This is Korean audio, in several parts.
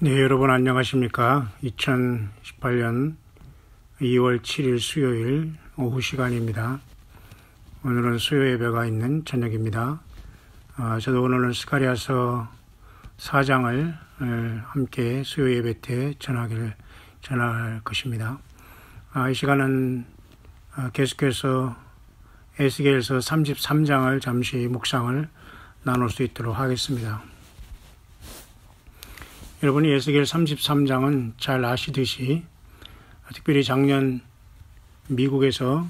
네, 여러분 안녕하십니까? 2018년 2월 7일 수요일 오후 시간입니다. 오늘은 수요 예배가 있는 저녁입니다. 저도 오늘은 스가랴서 4장을 함께 수요 예배 때 전할 것입니다. 이 시간은 계속해서 에스겔서 33장을 잠시 묵상을 나눌 수 있도록 하겠습니다. 여러분이 에스겔 33장은 잘 아시듯이 특별히 작년 미국에서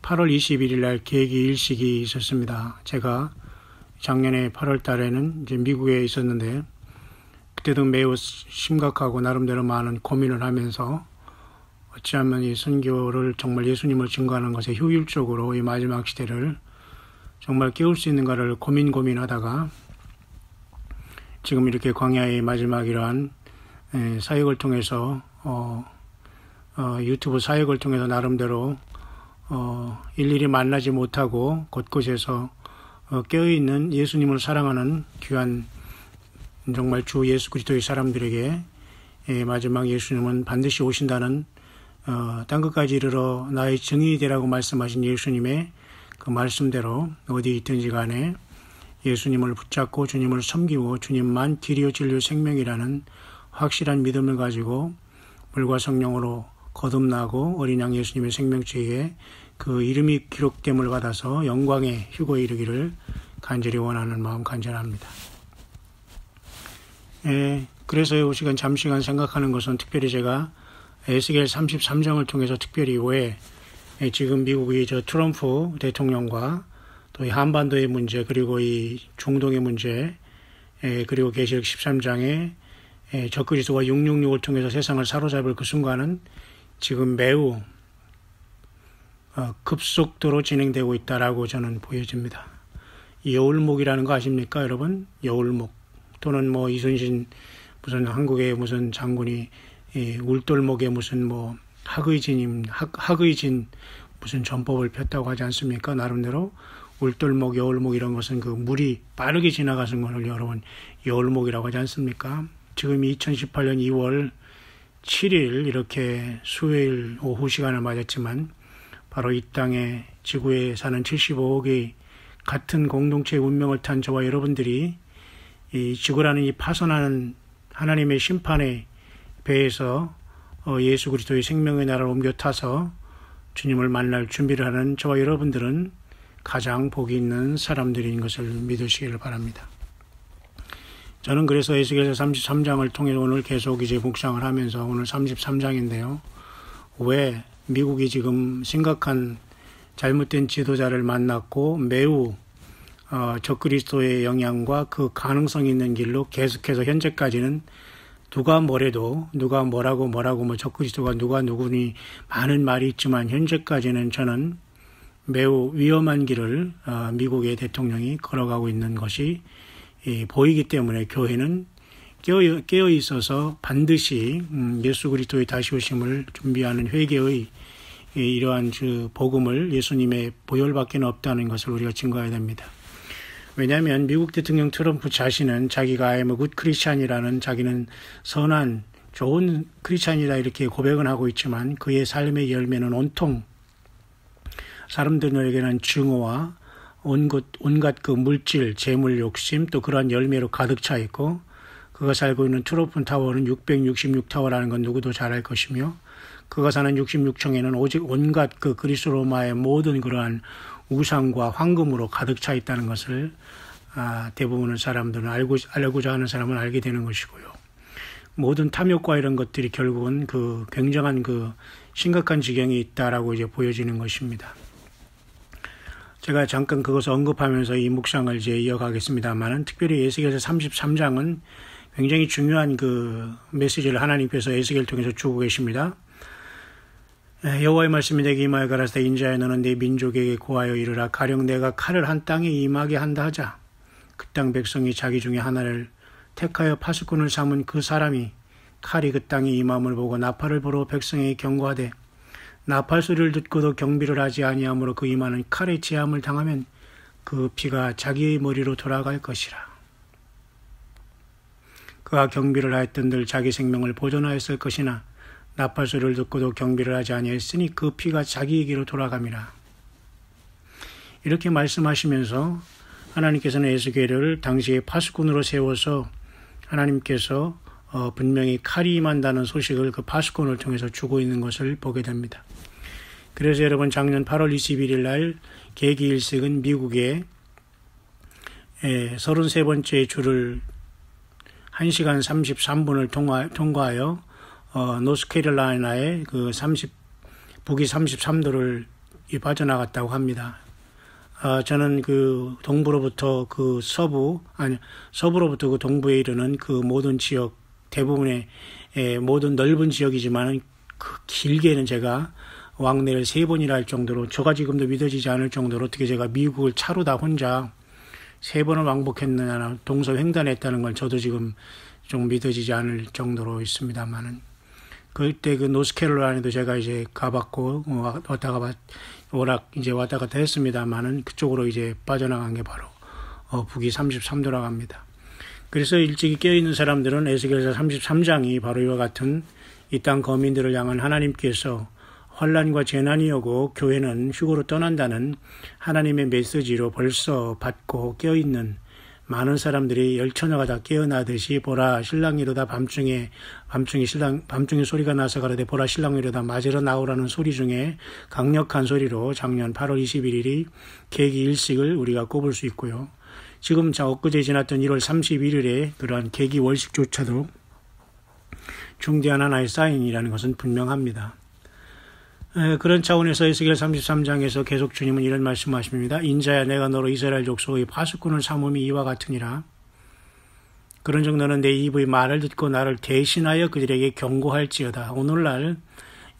8월 21일 날 계기 일식이 있었습니다. 제가 작년에 8월 달에는 이제 미국에 있었는데 그때도 매우 심각하고 나름대로 많은 고민을 하면서 어찌하면 이 선교를 정말 예수님을 증거하는 것에 효율적으로 이 마지막 시대를 정말 깨울 수 있는가를 고민하다가 지금 이렇게 광야의 마지막이러한 사역을 통해서 유튜브 사역을 통해서 나름대로 일일이 만나지 못하고 곳곳에서 깨어있는 예수님을 사랑하는 귀한 정말 주 예수 그리스도의 사람들에게 마지막 예수님은 반드시 오신다는 땅끝까지 이르러 나의 증인이 되라고 말씀하신 예수님의 그 말씀대로 어디 있든지 간에 예수님을 붙잡고 주님을 섬기고 주님만 길이요 진리요 생명이라는 확실한 믿음을 가지고 물과 성령으로 거듭나고 어린 양 예수님의 생명체에 그 이름이 기록됨을 받아서 영광의 휴거에 이르기를 간절히 원하는 마음 간절합니다. 그래서 이 시간 잠시간 생각하는 것은 특별히 제가 에스겔 33장을 통해서 특별히 왜 지금 미국의 트럼프 대통령과 또 이 한반도의 문제, 그리고 이 중동의 문제, 그리고 계시록 13장에 적그리스도가 666을 통해서 세상을 사로잡을 그 순간은 지금 매우 급속도로 진행되고 있다라고 저는 보여집니다. 여울목이라는 거 아십니까, 여러분? 여울목 또는 뭐 이순신 무슨 한국의 무슨 장군이 울돌목에 무슨 뭐 학의진 무슨 전법을 폈다고 하지 않습니까? 나름대로 울돌목, 여울목 이런 것은 그 물이 빠르게 지나가는 것을 여러분 여울목이라고 하지 않습니까? 지금 2018년 2월 7일 이렇게 수요일 오후 시간을 맞았지만 바로 이 땅에 지구에 사는 75억의 같은 공동체의 운명을 탄 저와 여러분들이 이 지구라는 이 파선하는 하나님의 심판의 배에서 예수 그리스도의 생명의 나라를 옮겨 타서 주님을 만날 준비를 하는 저와 여러분들은 가장 복이 있는 사람들인 것을 믿으시기를 바랍니다. 저는 그래서 에스겔서 33장을 통해 오늘 계속 이제 묵상을 하면서 오늘 33장인데요. 왜 미국이 지금 심각한 잘못된 지도자를 만났고 매우 적그리스도의 영향과 그 가능성이 있는 길로 계속해서 현재까지는 누가 뭐래도 누가 뭐라고 뭐 적그리스도가 누가 누구니 많은 말이 있지만 현재까지는 저는 매우 위험한 길을 미국의 대통령이 걸어가고 있는 것이 보이기 때문에 교회는 깨어 있어서 반드시 예수 그리스도의 다시 오심을 준비하는 회개의 이러한 복음을 예수님의 보혈밖에 없다는 것을 우리가 증거해야 됩니다. 왜냐하면 미국 대통령 트럼프 자신은 자기가 I'm a good Christian이라는 자기는 선한 좋은 크리스찬이다 이렇게 고백은 하고 있지만 그의 삶의 열매는 온통 사람들에게는 증오와 온갖 그 물질, 재물 욕심 또 그러한 열매로 가득 차 있고 그가 살고 있는 트로픈 타워는 666타워라는 건 누구도 잘 알 것이며 그가 사는 66층에는 오직 온갖 그 그리스 로마의 모든 그러한 우상과 황금으로 가득 차 있다는 것을 대부분의 사람들은 알고자 하는 사람은 알게 되는 것이고요. 모든 탐욕과 이런 것들이 결국은 그 굉장한 그 심각한 지경이 있다라고 이제 보여지는 것입니다. 제가 잠깐 그것을 언급하면서 이 묵상을 이제 이어가겠습니다만은 특별히 에스겔서 33장은 굉장히 중요한 그 메시지를 하나님께서 에스겔을 통해서 주고 계십니다. 여호와의 말씀이 내게 임하여 가라사대 인자야 너는 내 민족에게 고하여 이르라 가령 내가 칼을 한 땅에 임하게 한다 하자 그 땅 백성이 자기 중에 하나를 택하여 파수꾼을 삼은 그 사람이 칼이 그 땅에 임함을 보고 나팔을 불어 백성에게 경고하되 나팔 소리를 듣고도 경비를 하지 아니하므로 그 임하는 칼의 제함을 당하면 그 피가 자기의 머리로 돌아갈 것이라. 그가 경비를 하였던들 자기 생명을 보존하였을 것이나 나팔 소리를 듣고도 경비를 하지 아니하였으니 그 피가 자기에게로 돌아감이라. 이렇게 말씀하시면서 하나님께서는 에스겔을 당시에 파수꾼으로 세워서 하나님께서 분명히 칼이 임한다는 소식을 그 파수꾼을 통해서 주고 있는 것을 보게 됩니다. 그래서 여러분 작년 8월 21일 날 계기일식은 미국의 33번째 주를 1시간 33분을 통과하여 노스캐롤라이나의 북위 33도를 빠져나갔다고 합니다. 저는 그 동부로부터 서부로부터 그 동부에 이르는 그 모든 지역, 대부분의 모든 넓은 지역이지만 그 길게는 제가 왕래를 3번이나 할 정도로, 저가 지금도 믿어지지 않을 정도로 어떻게 제가 미국을 차로 다 혼자 3번을 왕복했느냐, 동서횡단했다는 걸 저도 지금 좀 믿어지지 않을 정도로 있습니다만은, 그때 그 노스캐롤라이나도 제가 이제 가봤고, 왔다 갔다 했습니다만은, 그쪽으로 이제 빠져나간 게 바로, 북위 33도라고 합니다. 그래서 일찍이 깨어있는 사람들은 에스겔서 33장이 바로 이와 같은 이 땅 거민들을 향한 하나님께서 환난과 재난이 오고 교회는 휴거로 떠난다는 하나님의 메시지로 벌써 받고 깨어있는 많은 사람들이 열처녀가 다 깨어나듯이 보라 신랑이 이르다 밤중에 소리가 나서 가로되 보라 신랑이 이르다 맞으러 나오라는 소리 중에 강력한 소리로 작년 8월 21일이 계기 일식을 우리가 꼽을 수 있고요. 지금 엊그제 지났던 1월 31일에 그러한 계기 월식조차도 중대한 하나의 사인이라는 것은 분명합니다. 그런 차원에서 에스겔 33장에서 계속 주님은 이런 말씀하십니다. 인자야 내가 너로 이스라엘 족속의 파수꾼을 삼음이 이와 같으니라. 그런즉 너는 내 입의 말을 듣고 나를 대신하여 그들에게 경고할지어다. 오늘날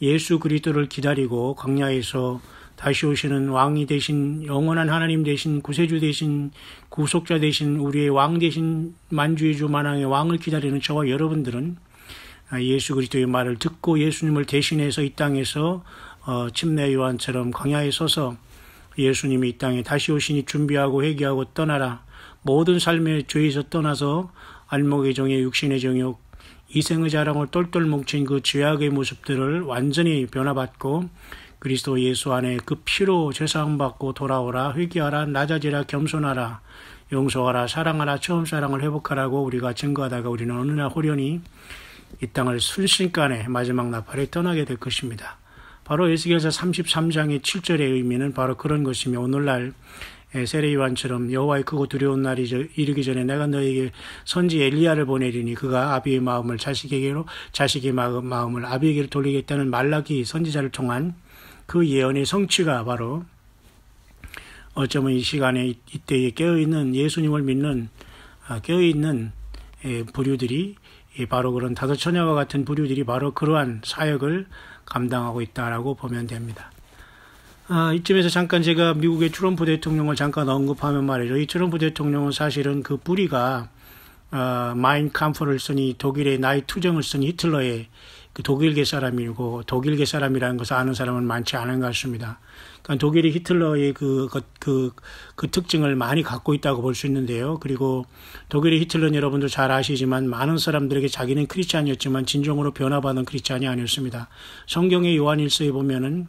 예수 그리스도를 기다리고 광야에서 다시 오시는 왕이 되신 영원한 하나님 되신 구세주 되신 구속자 되신 우리의 왕 되신 만주의 주 만왕의 왕을 기다리는 저와 여러분들은 예수 그리스도의 말을 듣고 예수님을 대신해서 이 땅에서 침례 요한처럼 광야에 서서 예수님이 이 땅에 다시 오시니 준비하고 회개하고 떠나라. 모든 삶의 죄에서 떠나서 알목의 정욕, 육신의 정욕, 이생의 자랑을 똘똘 뭉친 그 죄악의 모습들을 완전히 변화받고 그리스도 예수 안에 그 피로 죄사함받고 돌아오라. 회개하라. 낮아지라. 겸손하라. 용서하라. 사랑하라. 처음 사랑을 회복하라고 우리가 증거하다가 우리는 어느 날 호련히 이 땅을 순식간에 마지막 나팔에 떠나게 될 것입니다. 바로 에스겔서 33장의 7절의 의미는 바로 그런 것이며 오늘날 세례 요한처럼 여호와의 크고 두려운 날이 이르기 전에 내가 너에게 선지 엘리야를 보내리니 그가 아비의 마음을 자식에게로 자식의 마음을 아비에게로 돌리겠다는 말라기 선지자를 통한 그 예언의 성취가 바로 어쩌면 이 시간에 이때에 깨어있는 예수님을 믿는 깨어있는 부류들이 바로 그런 다섯 처녀와 같은 부류들이 바로 그러한 사역을 감당하고 있다라고 보면 됩니다. 이쯤에서 잠깐 제가 미국의 트럼프 대통령을 잠깐 언급하면 말이죠. 이 트럼프 대통령은 사실은 그 뿌리가 마인 캄프를 쓰니 독일의 나이 투정을 쓴 히틀러의 그 독일계 사람이고 독일계 사람이라는 것을 아는 사람은 많지 않은 것 같습니다. 그러니까 독일이 히틀러의 그 특징을 많이 갖고 있다고 볼 수 있는데요. 그리고 독일의 히틀러는 여러분도 잘 아시지만 많은 사람들에게 자기는 크리스찬이었지만 진정으로 변화받은 크리스찬이 아니었습니다. 성경의 요한일서에 보면은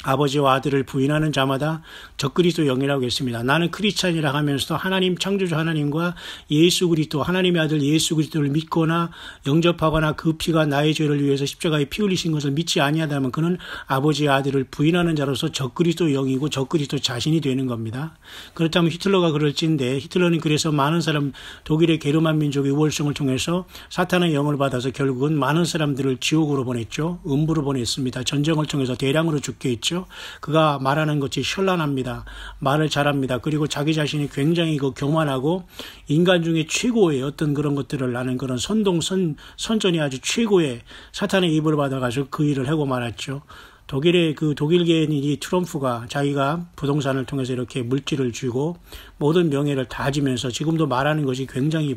아버지와 아들을 부인하는 자마다 적그리스도 영이라고 했습니다. 나는 크리스찬이라 하면서도 하나님 창조주 하나님과 예수 그리스도 하나님의 아들 예수 그리스도를 믿거나 영접하거나 그 피가 나의 죄를 위해서 십자가에 피 흘리신 것을 믿지 아니하다면 그는 아버지의 아들을 부인하는 자로서 적그리스도 영이고 적그리스도 자신이 되는 겁니다. 그렇다면 히틀러가 그럴진데 히틀러는 그래서 많은 사람 독일의 게르만 민족의 우월성을 통해서 사탄의 영을 받아서 결국은 많은 사람들을 지옥으로 보냈죠. 음부로 보냈습니다. 전쟁을 통해서 대량으로 죽게 했죠. 그가 말하는 것이 현란합니다. 말을 잘합니다. 그리고 자기 자신이 굉장히 교만하고 인간 중에 최고의 어떤 그런 것들을 아는 그런 선전이 아주 최고의 사탄의 입을 받아가지고 그 일을 하고 말았죠. 독일의 그 독일계인 이 트럼프가 자기가 부동산을 통해서 이렇게 물질을 주고 모든 명예를 다 지면서 지금도 말하는 것이 굉장히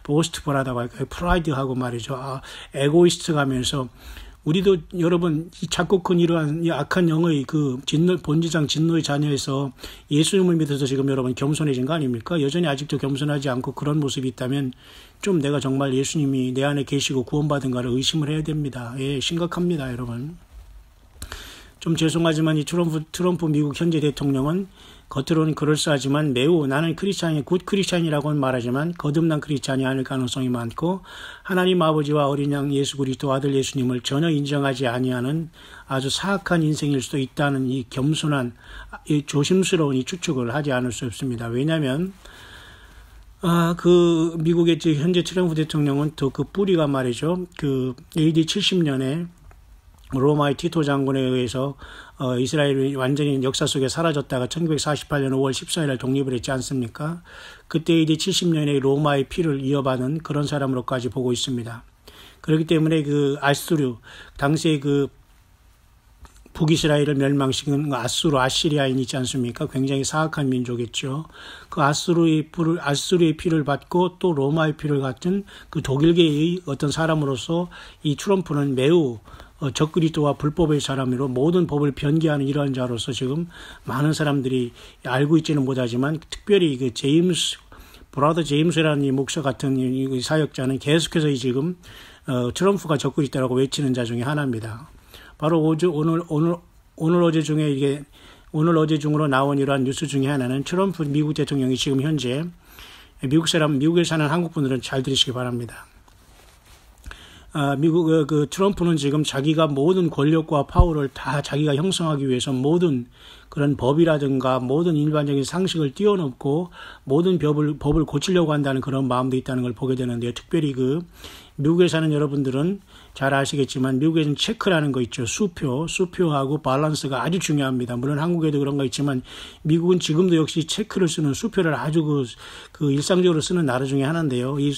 보스트풀하다고 할까요? 프라이드하고 말이죠. 에고이스트 가면서 우리도 여러분 이 작고 큰 이러한 이 악한 영의 그 본질상 진노의 자녀에서 예수님을 믿어서 지금 여러분 겸손해진 거 아닙니까? 여전히 아직도 겸손하지 않고 그런 모습이 있다면 좀 내가 정말 예수님이 내 안에 계시고 구원받은가를 의심을 해야 됩니다. 예, 심각합니다, 여러분. 좀 죄송하지만 이 트럼프 미국 현재 대통령은 겉으로는 그럴싸하지만 매우 나는 크리스찬이 굿 크리스찬이라고는 말하지만 거듭난 크리스찬이 아닐 가능성이 많고 하나님 아버지와 어린 양 예수 그리스도 아들 예수님을 전혀 인정하지 아니하는 아주 사악한 인생일 수도 있다는 이 겸손한 이 조심스러운 이 추측을 하지 않을 수 없습니다. 왜냐하면 그 미국의 현재 트럼프 대통령은 또 그 뿌리가 말이죠. 그 AD 70년에 로마의 티토 장군에 의해서 이스라엘이 완전히 역사 속에 사라졌다가 1948년 5월 14일 독립을 했지 않습니까? 그때 AD 70년에 로마의 피를 이어받은 그런 사람으로까지 보고 있습니다. 그렇기 때문에 그 아수르 당시에 그 북이스라엘을 멸망시킨 아시리아인 있지 않습니까? 굉장히 사악한 민족이었죠. 그 아수르의 피를 받고 또 로마의 피를 갖은 그 독일계의 어떤 사람으로서 이 트럼프는 매우 적그리스도와 불법의 사람으로 모든 법을 변개하는 이러한 자로서 지금 많은 사람들이 알고 있지는 못하지만 특별히 그 브라더 제임스라는 이 목사 같은 이 사역자는 계속해서 지금 트럼프가 적그리스도라고 외치는 자 중에 하나입니다. 바로 오늘 어제 중으로 나온 이러한 뉴스 중에 하나는 트럼프 미국 대통령이 지금 현재 미국에 사는 한국 분들은 잘 들으시기 바랍니다. 미국 그 트럼프는 지금 자기가 모든 권력과 파워를 다 자기가 형성하기 위해서 모든 그런 법이라든가 모든 일반적인 상식을 뛰어넘고 모든 법을 고치려고 한다는 그런 마음도 있다는 걸 보게 되는데요. 특별히 그 미국에 사는 여러분들은 잘 아시겠지만 미국에는 체크라는 거 있죠. 수표하고 밸런스가 아주 중요합니다. 물론 한국에도 그런 거 있지만 미국은 지금도 역시 체크를 쓰는 수표를 아주 그 일상적으로 쓰는 나라 중에 하나인데요. 이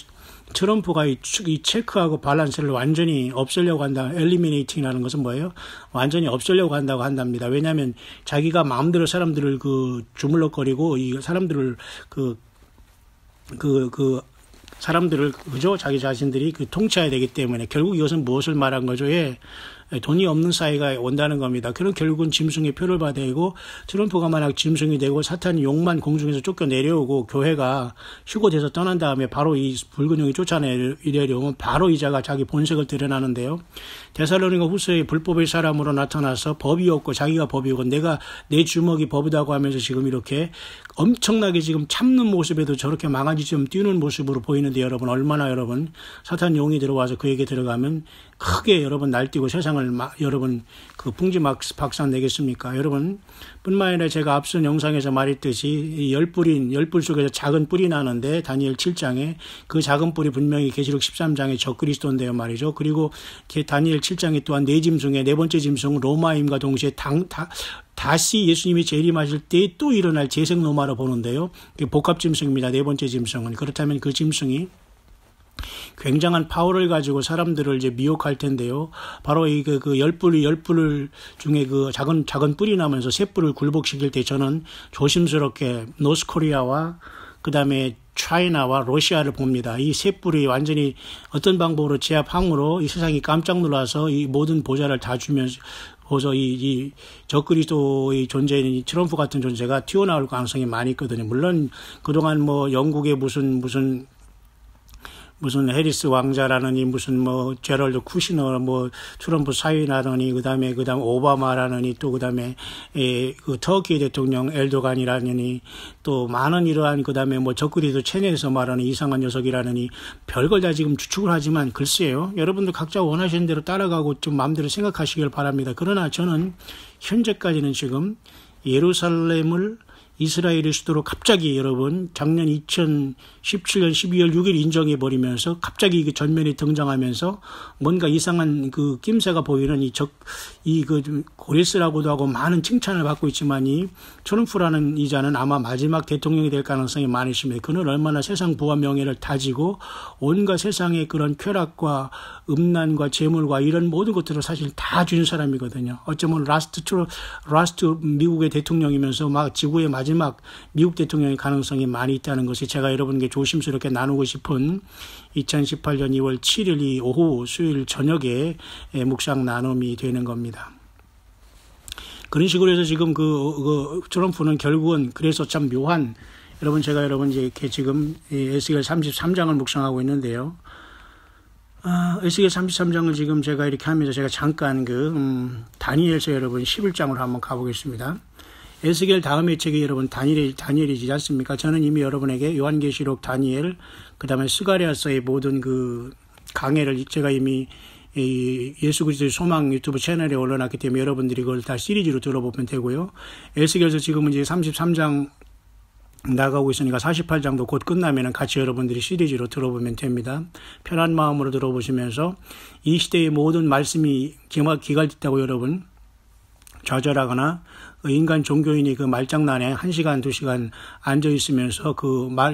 트럼프가 이 체크하고 밸런스를 완전히 없애려고 한다. 엘리미네이팅이라는 것은 뭐예요? 완전히 없애려고 한다고 한답니다. 왜냐하면 자기가 마음대로 사람들을 주물럭거리고 이 사람들을 사람들을 그저 자기 자신들이 통치해야 되기 때문에 결국 이것은 무엇을 말한 거죠? 예. 돈이 없는 사회가 온다는 겁니다. 그럼 결국은 짐승의 표를 받아야 되고 트럼프가 만약 짐승이 되고 사탄이 욕만 공중에서 쫓겨 내려오고 교회가 휴고돼서 떠난 다음에 바로 이 붉은 용이 쫓아내려오면 바로 이자가 자기 본색을 드러나는데요. 데살로니가 후서의 불법의 사람으로 나타나서 법이 없고 자기가 법이고 내가 내 주먹이 법이다고 하면서 지금 이렇게 엄청나게 지금 참는 모습에도 저렇게 망아지 좀 뛰는 모습으로 보이는데 얼마나 여러분 사탄 용이 들어와서 그에게 들어가면 크게 여러분 날뛰고 세상을 여러분 풍지박산 내겠습니까? 여러분 뿐만 아니라 제가 앞선 영상에서 말했듯이 열불 속에서 작은 뿔이 나는데 다니엘 7장에 그 작은 뿔이 분명히 계시록 13장의 적그리스도인데요 말이죠. 그리고 다니엘 7장에 또한 네 짐승의 네 번째 짐승은 로마임과 동시에 다시 예수님이 재림하실 때 또 일어날 재생 로마로 보는데요. 복합 짐승입니다. 네 번째 짐승은. 그렇다면 그 짐승이 굉장한 파워를 가지고 사람들을 이제 미혹할 텐데요. 바로 열불 중에 작은 뿔이 나면서 새 뿔을 굴복시킬 때 저는 조심스럽게 노스코리아와 그다음에 차이나와 러시아를 봅니다. 이 새 뿔이 완전히 어떤 방법으로 제압함으로 이 세상이 깜짝 놀라서 이 모든 보좌를 다 주면서 이 적그리스도의 존재인 트럼프 같은 존재가 튀어나올 가능성이 많이 있거든요. 물론 그동안 영국의 무슨 해리스 왕자라느니 제럴드 쿠시너 트럼프 사위라느니 그다음에 오바마라느니 또 그다음에 터키 대통령 엘도간이라느니 또 많은 이러한 그다음에 적그리스도 체내에서 말하는 이상한 녀석이라느니 별걸 다 지금 추측을 하지만 글쎄요. 여러분들 각자 원하시는 대로 따라가고 좀 마음대로 생각하시길 바랍니다. 그러나 저는 현재까지는 지금 예루살렘을 이스라엘의 수도로 갑자기 여러분 작년 2017년 12월 6일 인정해버리면서 갑자기 이게 전면에 등장하면서 뭔가 이상한 낌새가 보이는 고레스라고도 하고 많은 칭찬을 받고 있지만 이 트럼프라는 이자는 아마 마지막 대통령이 될 가능성이 많으십니다. 그는 얼마나 세상 부와 명예를 다지고 온갖 세상의 그런 쾌락과 음란과 재물과 이런 모든 것들을 사실 다 준 사람이거든요. 어쩌면 라스트 미국의 대통령이면서 지구의 마지막 마지막 미국 대통령의 가능성이 많이 있다는 것을 제가 여러분께 조심스럽게 나누고 싶은 2018년 2월 7일 이 오후 수요일 저녁에 묵상 나눔이 되는 겁니다. 그런 식으로 해서 지금 트럼프는 결국은 그래서 참 묘한 여러분 제가 이렇게 지금 에스겔 33장을 묵상하고 있는데요. 에스겔 33장을 지금 제가 이렇게 하면서 제가 잠깐 다니엘서 여러분 11장으로 한번 가보겠습니다. 에스겔 다음의 책이 여러분 다니엘이지 않습니까? 저는 이미 여러분에게 요한계시록, 다니엘, 그 다음에 스가랴서의 모든 강해를 제가 이미 예수 그리스도의 소망 유튜브 채널에 올려놨기 때문에 여러분들이 그걸 다 시리즈로 들어보면 되고요. 에스겔서 지금은 이제 33장 나가고 있으니까 48장도 곧 끝나면 같이 여러분들이 시리즈로 들어보면 됩니다. 편한 마음으로 들어보시면서 이 시대의 모든 말씀이 기갈됐다고 여러분 좌절하거나 인간 종교인이 말장난에 1시간, 2시간 앉아있으면서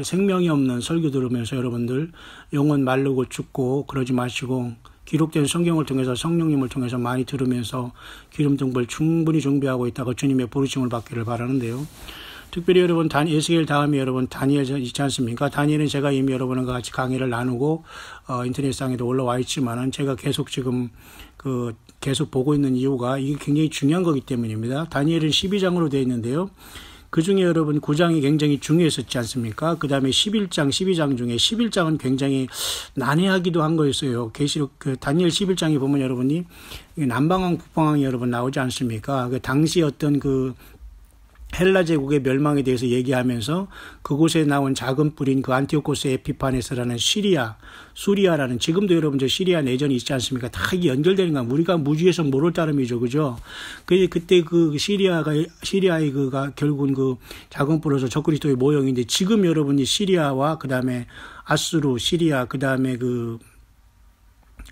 생명이 없는 설교 들으면서 여러분들 영혼 마르고 죽고 그러지 마시고 기록된 성경을 통해서 성령님을 통해서 많이 들으면서 기름 등불 충분히 준비하고 있다가 주님의 부르심을 받기를 바라는데요. 특별히 여러분 에스겔 다음에 여러분 다니엘 있지 않습니까? 다니엘은 제가 이미 여러분과 같이 강의를 나누고 인터넷상에도 올라와 있지만은 제가 계속 지금 계속 보고 있는 이유가 이게 굉장히 중요한 거기 때문입니다. 다니엘은 12장으로 되어 있는데요. 그 중에 여러분 9장이 굉장히 중요했었지 않습니까? 그 다음에 11장, 12장 중에 11장은 굉장히 난해하기도 한 거였어요. 계시록 다니엘 11장에 보면 여러분이 남방왕, 북방왕이 여러분 나오지 않습니까? 당시 어떤 헬라 제국의 멸망에 대해서 얘기하면서 그곳에 나온 작은 뿔인 안티오코스 에피파네스라는 수리아라는 지금도 여러분 시리아 내전이 있지 않습니까? 다 이게 연결되는 거야. 우리가 무지에서 모를 따름이죠, 그죠? 그때 시리아의 결국은 작은 뿔로서 적그리스도의 모형인데 지금 여러분이 시리아와 그 다음에 아수르, 시리아, 그 다음에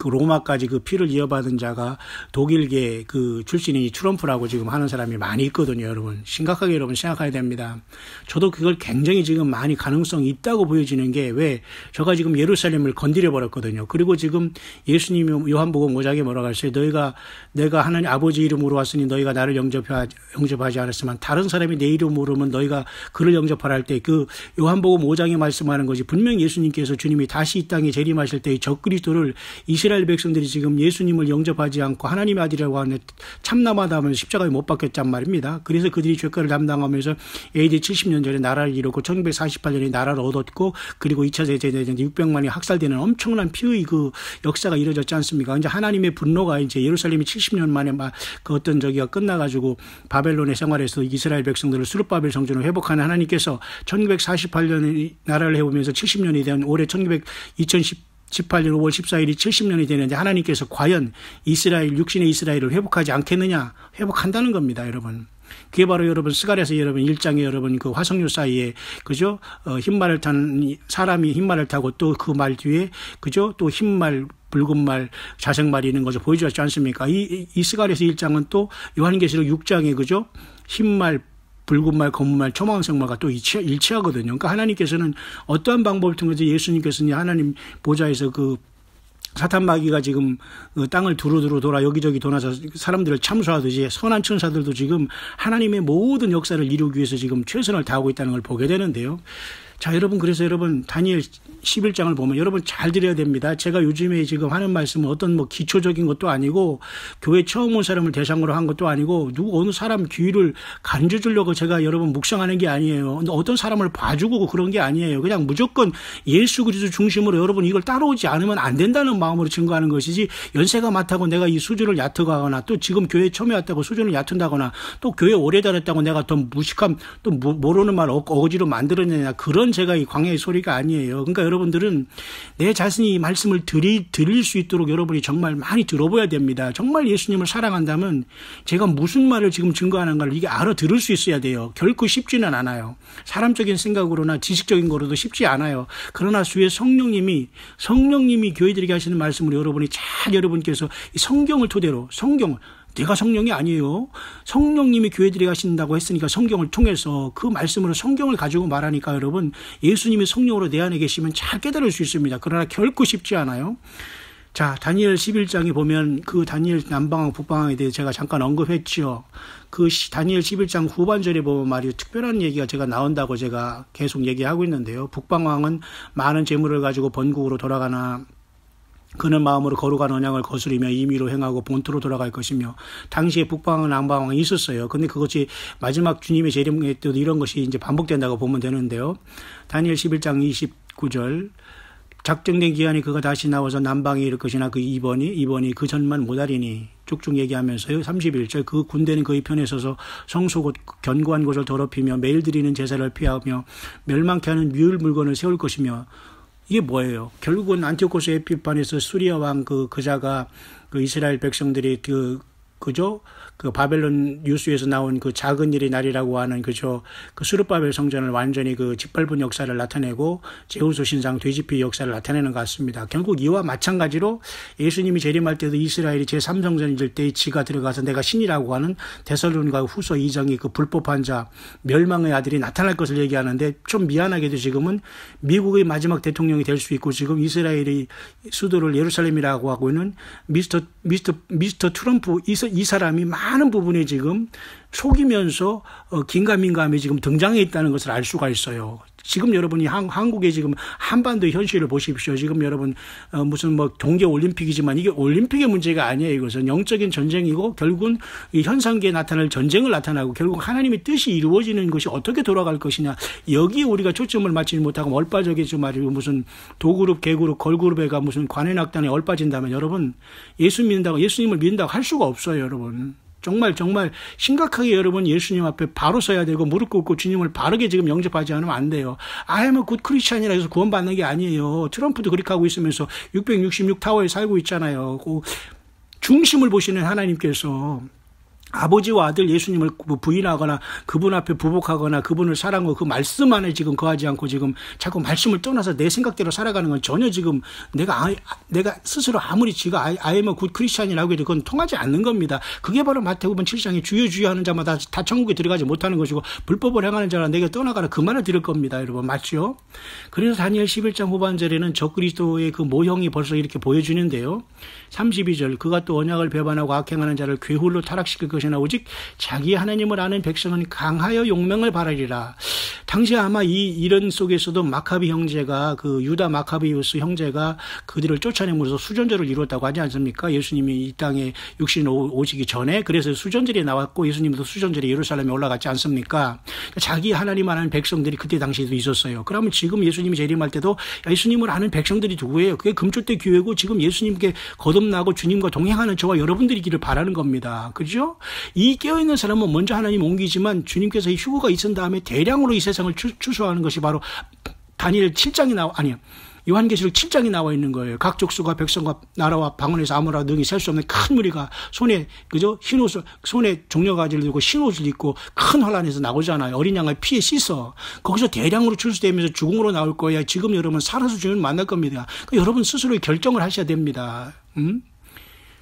로마까지 피를 이어받은 자가 독일계 출신이 트럼프라고 지금 하는 사람이 많이 있거든요, 여러분. 심각하게 여러분 생각해야 됩니다. 저도 그걸 굉장히 지금 많이 가능성이 있다고 보여지는 게 제가 지금 예루살렘을 건드려 버렸거든요. 그리고 지금 예수님이 요한복음 5장에 뭐라고 했어요? 내가 하나님 아버지 이름으로 왔으니 너희가 나를 영접하지 않았으면 다른 사람이 내 이름으로 오면 너희가 그를 영접하라 할 때 요한복음 5장에 말씀하는 것이 분명히 예수님께서 주님이 다시 이 땅에 재림하실 때 적그리스도를 이스라엘 백성들이 지금 예수님을 영접하지 않고 하나님의 아들이라고 하는 참남하다 하면 십자가에 못 박혔단 말입니다. 그래서 그들이 죄가를 담당하면서 AD 70년 전에 나라를 이루고 1948년에 나라를 얻었고 그리고 2차 세계대전 600만이 학살되는 엄청난 피의 역사가 이루어졌지 않습니까? 이제 하나님의 분노가 이제 예루살렘이 70년 만에 어떤 저기가 끝나가지고 바벨론의 생활에서 이스라엘 백성들을 수르바벨 성전을 회복하는 하나님께서 1948년에 나라를 해오면서 70년이 된 올해 2018년 5월 14일이 70년이 되는데 하나님께서 과연 육신의 이스라엘을 회복하지 않겠느냐? 회복한다는 겁니다, 여러분. 그게 바로 여러분 스가랴서 여러분 1장에 여러분 화석류 사이에 그죠? 흰말을 탄 사람이 흰말을 타고 또 그 말 뒤에 그죠? 또 흰말 붉은 말, 자색말이 있는 것을 보여주었지 않습니까? 이 스가랴서 1장은 또 요한계시록 6장에 그죠? 흰말, 붉은 말, 검은 말, 초마은색 말과 또 일치하거든요. 그러니까 하나님께서는 어떠한 방법을 통해서 예수님께서는 하나님 보좌에서 사탄 마귀가 지금 땅을 두루두루 돌아 여기저기 돌아서 사람들을 참수하듯이 선한 천사들도 지금 하나님의 모든 역사를 이루기 위해서 지금 최선을 다하고 있다는 걸 보게 되는데요. 자, 여러분, 그래서 여러분, 다니엘 11장을 보면 여러분 잘 들어야 됩니다. 제가 요즘에 지금 하는 말씀은 어떤 기초적인 것도 아니고, 교회 처음 온 사람을 대상으로 한 것도 아니고, 어느 사람 귀를 간주주려고 제가 여러분 묵상하는 게 아니에요. 어떤 사람을 봐주고 그런 게 아니에요. 그냥 무조건 예수 그리스도 중심으로 여러분 이걸 따라오지 않으면 안 된다는 마음으로 증거하는 것이지, 연세가 많다고 내가 이 수준을 얕아가거나, 또 지금 교회 처음에 왔다고 수준을 얕은다거나, 또 교회 오래 다녔다고 내가 더 무식함, 또 모르는 말 어거지로 만들어내냐, 그런 제가 이 광야의 소리가 아니에요. 그러니까 여러분들은 내 자신이 이 말씀을 드릴 수 있도록 여러분이 정말 많이 들어봐야 됩니다. 정말 예수님을 사랑한다면 제가 무슨 말을 지금 증거하는가를 이게 알아들을 수 있어야 돼요. 결코 쉽지는 않아요. 사람적인 생각으로나 지식적인 거로도 쉽지 않아요. 그러나 주의 성령님이 교회들에게 하시는 말씀을 여러분이 잘 여러분께서 이 성경을 토대로 내가 성령이 아니에요. 성령님이 교회들이 하신다고 했으니까 성경을 통해서 그 말씀으로 성경을 가지고 말하니까 여러분 예수님이 성령으로 내 안에 계시면 잘 깨달을 수 있습니다. 그러나 결코 쉽지 않아요. 자, 다니엘 11장에 보면 그 다니엘 남방왕 북방왕에 대해 제가 잠깐 언급했죠. 그 다니엘 11장 후반절에 보면 말이죠. 특별한 얘기가 제가 나온다고 제가 계속 얘기하고 있는데요. 북방왕은 많은 재물을 가지고 본국으로 돌아가나 그는 마음으로 거룩한 언약을 거스리며 임의로 행하고 본토로 돌아갈 것이며, 당시에 북방왕 남방왕이 있었어요. 근데 그것이 마지막 주님의 재림에 때도 이런 것이 이제 반복된다고 보면 되는데요. 다니엘 11장 29절, 작정된 기한이 그가 다시 나와서 남방에 이를 것이나 그 이번이 그 전만 못하리니, 쭉쭉 얘기하면서요. 31절, 그 군대는 그의 편에 서서 성소 곧 견고한 곳을 더럽히며 매일 드리는 제사를 피하며 멸망케 하는 뮤울 물건을 세울 것이며. 이게 뭐예요? 결국은 안티오코스 에피판에서 수리아 왕 그자가 그 이스라엘 백성들이 그죠? 그 바벨론 뉴스에서 나온 그 작은 일의 날이라고 하는 그죠? 그 스룹바벨 성전을 완전히 그 짓밟은 역사를 나타내고 제우스 신상 뒤집기 역사를 나타내는 것 같습니다. 결국 이와 마찬가지로 예수님이 재림할 때도 이스라엘이 제3성전일 때 지가 들어가서 내가 신이라고 하는 데살로니가 후서 2장이 그 불법한 자 멸망의 아들이 나타날 것을 얘기하는데, 좀 미안하게도 지금은 미국의 마지막 대통령이 될 수 있고 지금 이스라엘이 수도를 예루살렘이라고 하고 있는 미스터 트럼프 이 사람이 많은 부분에 지금 속이면서 긴가민가함에 지금 등장해 있다는 것을 알 수가 있어요. 지금 여러분이 한국의 지금 한반도 현실을 보십시오. 지금 여러분 무슨 뭐 동계 올림픽이지만 이게 올림픽의 문제가 아니에요. 이것은 영적인 전쟁이고 결국은 이 현상계에 나타날 전쟁을 나타나고 결국 하나님의 뜻이 이루어지는 것이 어떻게 돌아갈 것이냐, 여기에 우리가 초점을 맞추지 못하고 얼빠져겠죠 말이고, 무슨 도그룹, 개그룹, 걸그룹에가 무슨 관현악단에 얼빠진다면 여러분 예수님을 믿는다고 할 수가 없어요. 여러분 정말 심각하게 여러분 예수님 앞에 바로 서야 되고 무릎 꿇고 주님을 바르게 지금 영접하지 않으면 안 돼요. 아예 굿 크리스찬이라 해서 구원받는 게 아니에요. 트럼프도 그렇게 하고 있으면서 666타워에 살고 있잖아요. 그 중심을 보시는 하나님께서 아버지와 아들 예수님을 부인하거나 그분 앞에 부복하거나 그분을 사랑하고 그 말씀 안에 지금 거하지 않고 지금 자꾸 말씀을 떠나서 내 생각대로 살아가는 건 전혀 지금 내가 스스로 아무리 지가 아이면 굿 크리스찬이라고 해도 그건 통하지 않는 겁니다. 그게 바로 마태복음 7장에 주여 하는 자마다 다 천국에 들어가지 못하는 것이고 불법을 행하는 자라 내게 떠나가라, 그 말을 들을 겁니다. 여러분 맞죠? 그래서 다니엘 11장 후반절에는 적그리스도의 그 모형이 벌써 이렇게 보여주는데요. 32절, 그가 또 언약을 배반하고 악행하는 자를 괴훌로 타락시킬 것이나 오직 자기 하나님을 아는 백성은 강하여 용명을 바라리라. 당시 아마 이 이런 속에서도 마카비 형제가 그 유다 마카비우스 형제가 그들을 쫓아내면서 수전제를 이루었다고 하지 않습니까? 예수님이 이 땅에 육신 오시기 전에. 그래서 수전절이 나왔고 예수님도 수전절에 예루살렘에 올라갔지 않습니까? 자기 하나님 아는 백성들이 그때 당시에도 있었어요. 그러면 지금 예수님이 재림할 때도 예수님을 아는 백성들이 누구예요? 그게 금초대 교회고 지금 예수님께 거듭나고 주님과 동행하는 저와 여러분들이기를 바라는 겁니다. 그죠? 이 깨어있는 사람은 먼저 하나님 옮기지만 주님께서 이 휴거가 있은 다음에 대량으로 이 세상을 추수하는 것이 바로 다니엘 7장이 요한계시록 7장이 나와 있는 거예요. 각 족속과 백성과 나라와 방언에서 아무나 능히 셀 수 없는 큰 무리가 손에 손에 종려가지를 들고 흰옷을 입고 큰 환란에서 나오잖아요. 어린 양을 피에 씻어. 거기서 대량으로 출수되면서 죽음으로 나올 거예요. 지금 여러분 살아서 주님을 만날 겁니다. 그러니까 여러분 스스로의 결정을 하셔야 됩니다.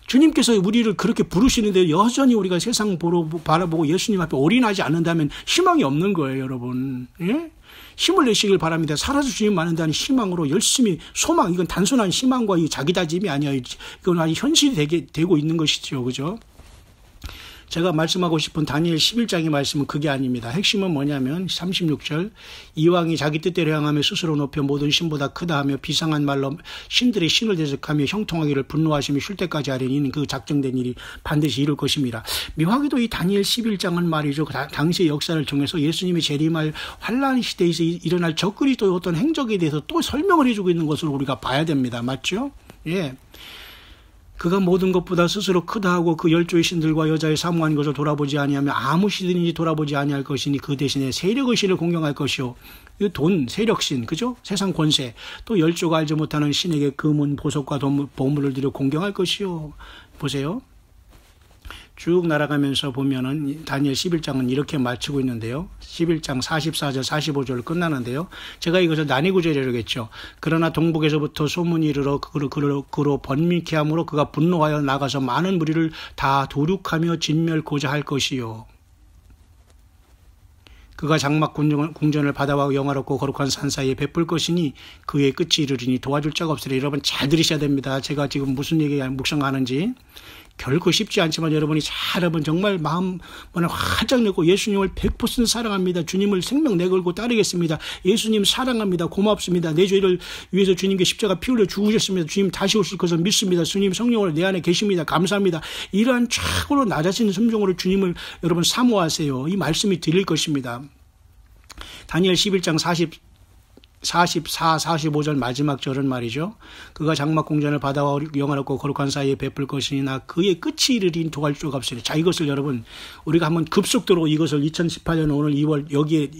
주님께서 우리를 그렇게 부르시는데 여전히 우리가 세상 바라보고 예수님 앞에 올인하지 않는다면 희망이 없는 거예요, 여러분. 예? 힘을 내시길 바랍니다. 살아서 주님 만난다는 희망으로 열심히 소망, 이건 단순한 희망과 이 자기 다짐이 아니에요. 이건 아주 현실이 되고 있는 것이죠. 그죠? 제가 말씀하고 싶은 다니엘 11장의 말씀은 그게 아닙니다. 핵심은 뭐냐면 36절, 이왕이 자기 뜻대로 행하며 스스로 높여 모든 신보다 크다 하며 비상한 말로 신들의 신을 대적하며 형통하기를 분노하시며 쉴 때까지 하려니 그 작정된 일이 반드시 이룰 것입니다. 묘하게도 이 다니엘 11장은 말이죠, 당시의 역사를 통해서 예수님이 재림할 환란 시대에서 일어날 적그리스도의 어떤 행적에 대해서 또 설명을 해주고 있는 것으로 우리가 봐야 됩니다. 맞죠? 예. 그가 모든 것보다 스스로 크다 하고 그 열조의 신들과 여자의 사모한 것을 돌아보지 아니하며 아무 시든지 돌아보지 아니할 것이니 그 대신에 세력의 신을 공경할 것이요. 돈, 세력신, 그죠? 세상 권세, 또 열조가 알지 못하는 신에게 금은, 보석과 보물을 드려 공경할 것이요. 보세요. 쭉 날아가면서 보면은 다니엘 11장은 이렇게 마치고 있는데요. 11장 44절 45절 끝나는데요. 제가 이것을 난이구절이라겠죠. 그러나 동북에서부터 소문이 이르러 그로 번민케 함으로 그가 분노하여 나가서 많은 무리를 다 도륙하며 진멸고자 할 것이요. 그가 장막 궁전을 바다와 영화롭고 거룩한 산 사이에 베풀 것이니 그의 끝이 이르리니 도와줄 자가 없으리. 여러분 잘 들으셔야 됩니다. 제가 지금 무슨 얘기 묵상하는지. 결코 쉽지 않지만 여러분이 잘하면 정말 마음을 활짝 내고 예수님을 100% 사랑합니다. 주님을 생명 내걸고 따르겠습니다. 예수님 사랑합니다. 고맙습니다. 내 죄를 위해서 주님께 십자가 피 흘려 죽으셨습니다. 주님 다시 오실 것을 믿습니다. 주님 성령으로 내 안에 계십니다. 감사합니다. 이러한 최고로 낮아지는 심정으로 주님을 여러분 사모하세요. 이 말씀이 들릴 것입니다. 다니엘 11장 44, 45절 마지막 절은 말이죠. 그가 장막 궁전을 바다와 영화롭고 거룩한 사이에 베풀 것이나 그의 끝이 이르린 도와줄 자가 없으리. 자, 이것을 여러분 우리가 한번 급속도로 이것을 2018년 오늘 2월 여기에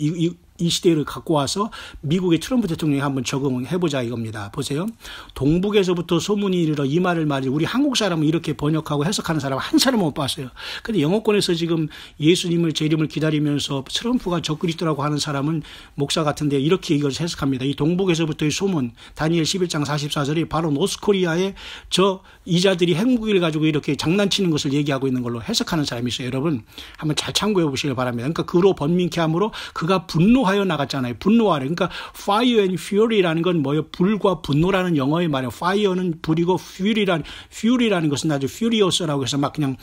이 시대를 갖고 와서 미국의 트럼프 대통령이 한번 적응해보자 이겁니다. 보세요. 동북에서부터 소문이 이르러 이 말을 말이죠. 우리 한국 사람은 이렇게 번역하고 해석하는 사람 한 사람 못 봤어요. 근데 영어권에서 지금 예수님을 재림을 기다리면서 트럼프가 적그리스도라고 하는 사람은 목사 같은데 이렇게 이것을 해석합니다. 이 동북에서부터의 소문 다니엘 11장 44절이 바로 노스코리아의 저 이자들이 핵무기를 가지고 이렇게 장난치는 것을 얘기하고 있는 걸로 해석하는 사람이 있어요. 여러분 한번 잘 참고해 보시길 바랍니다. 그러니까 그로 번민케 함으로 그가 분노하여 나갔잖아요. 분노하래. 그러니까 fire and fury라는 건 뭐예요? 불과 분노라는 영어의 말이에요. fire는 불이고 fury라는 것은 아주 furious라고 해서 막 그냥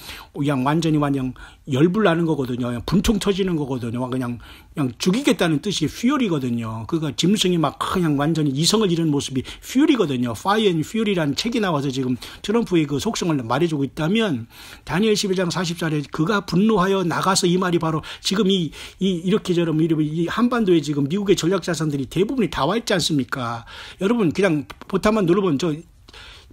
완전히 열불 나는 거거든요. 그냥 분통 터지는 거거든요. 그냥 죽이겠다는 뜻이 fury거든요. 그러니까 짐승이 막 그냥 완전히 이성을 잃은 모습이 fury거든요. fire and fury라는 책이 나와서 지금 트럼프의 그 속성을 말해주고 있다면 다니엘 11장 44절에 그가 분노하여 나가서 이 말이 바로 지금 이렇게 저런 이 한반도에 지금 미국의 전략자산들이 대부분이 다 와 있지 않습니까? 여러분 그냥 보타만 눌러보면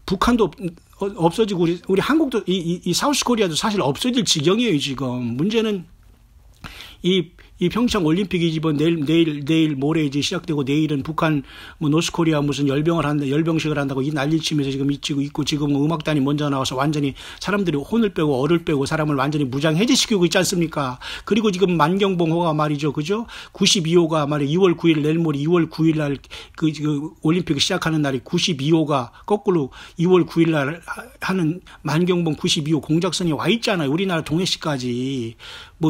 북한도 없어지고 우리 한국도 이 사우스 코리아도 사실 없어질 지경이에요 지금. 문제는 이 평창 올림픽이 이번 내일 모레 이제 시작되고 내일은 북한 노스코리아 무슨 열병식을 한다고 이 난리치면서 지금 있고 지금 음악단이 먼저 나와서 완전히 사람들이 혼을 빼고 얼을 빼고 사람을 완전히 무장해제시키고 있지 않습니까? 그리고 지금 만경봉호가 말이죠, 그죠? 92호가 말이 2월 9일 내일 모레 2월 9일 날 그 올림픽 시작하는 날이 92호가 거꾸로 2월 9일 날 하는 만경봉 92호 공작선이 와 있잖아요. 우리나라 동해시까지.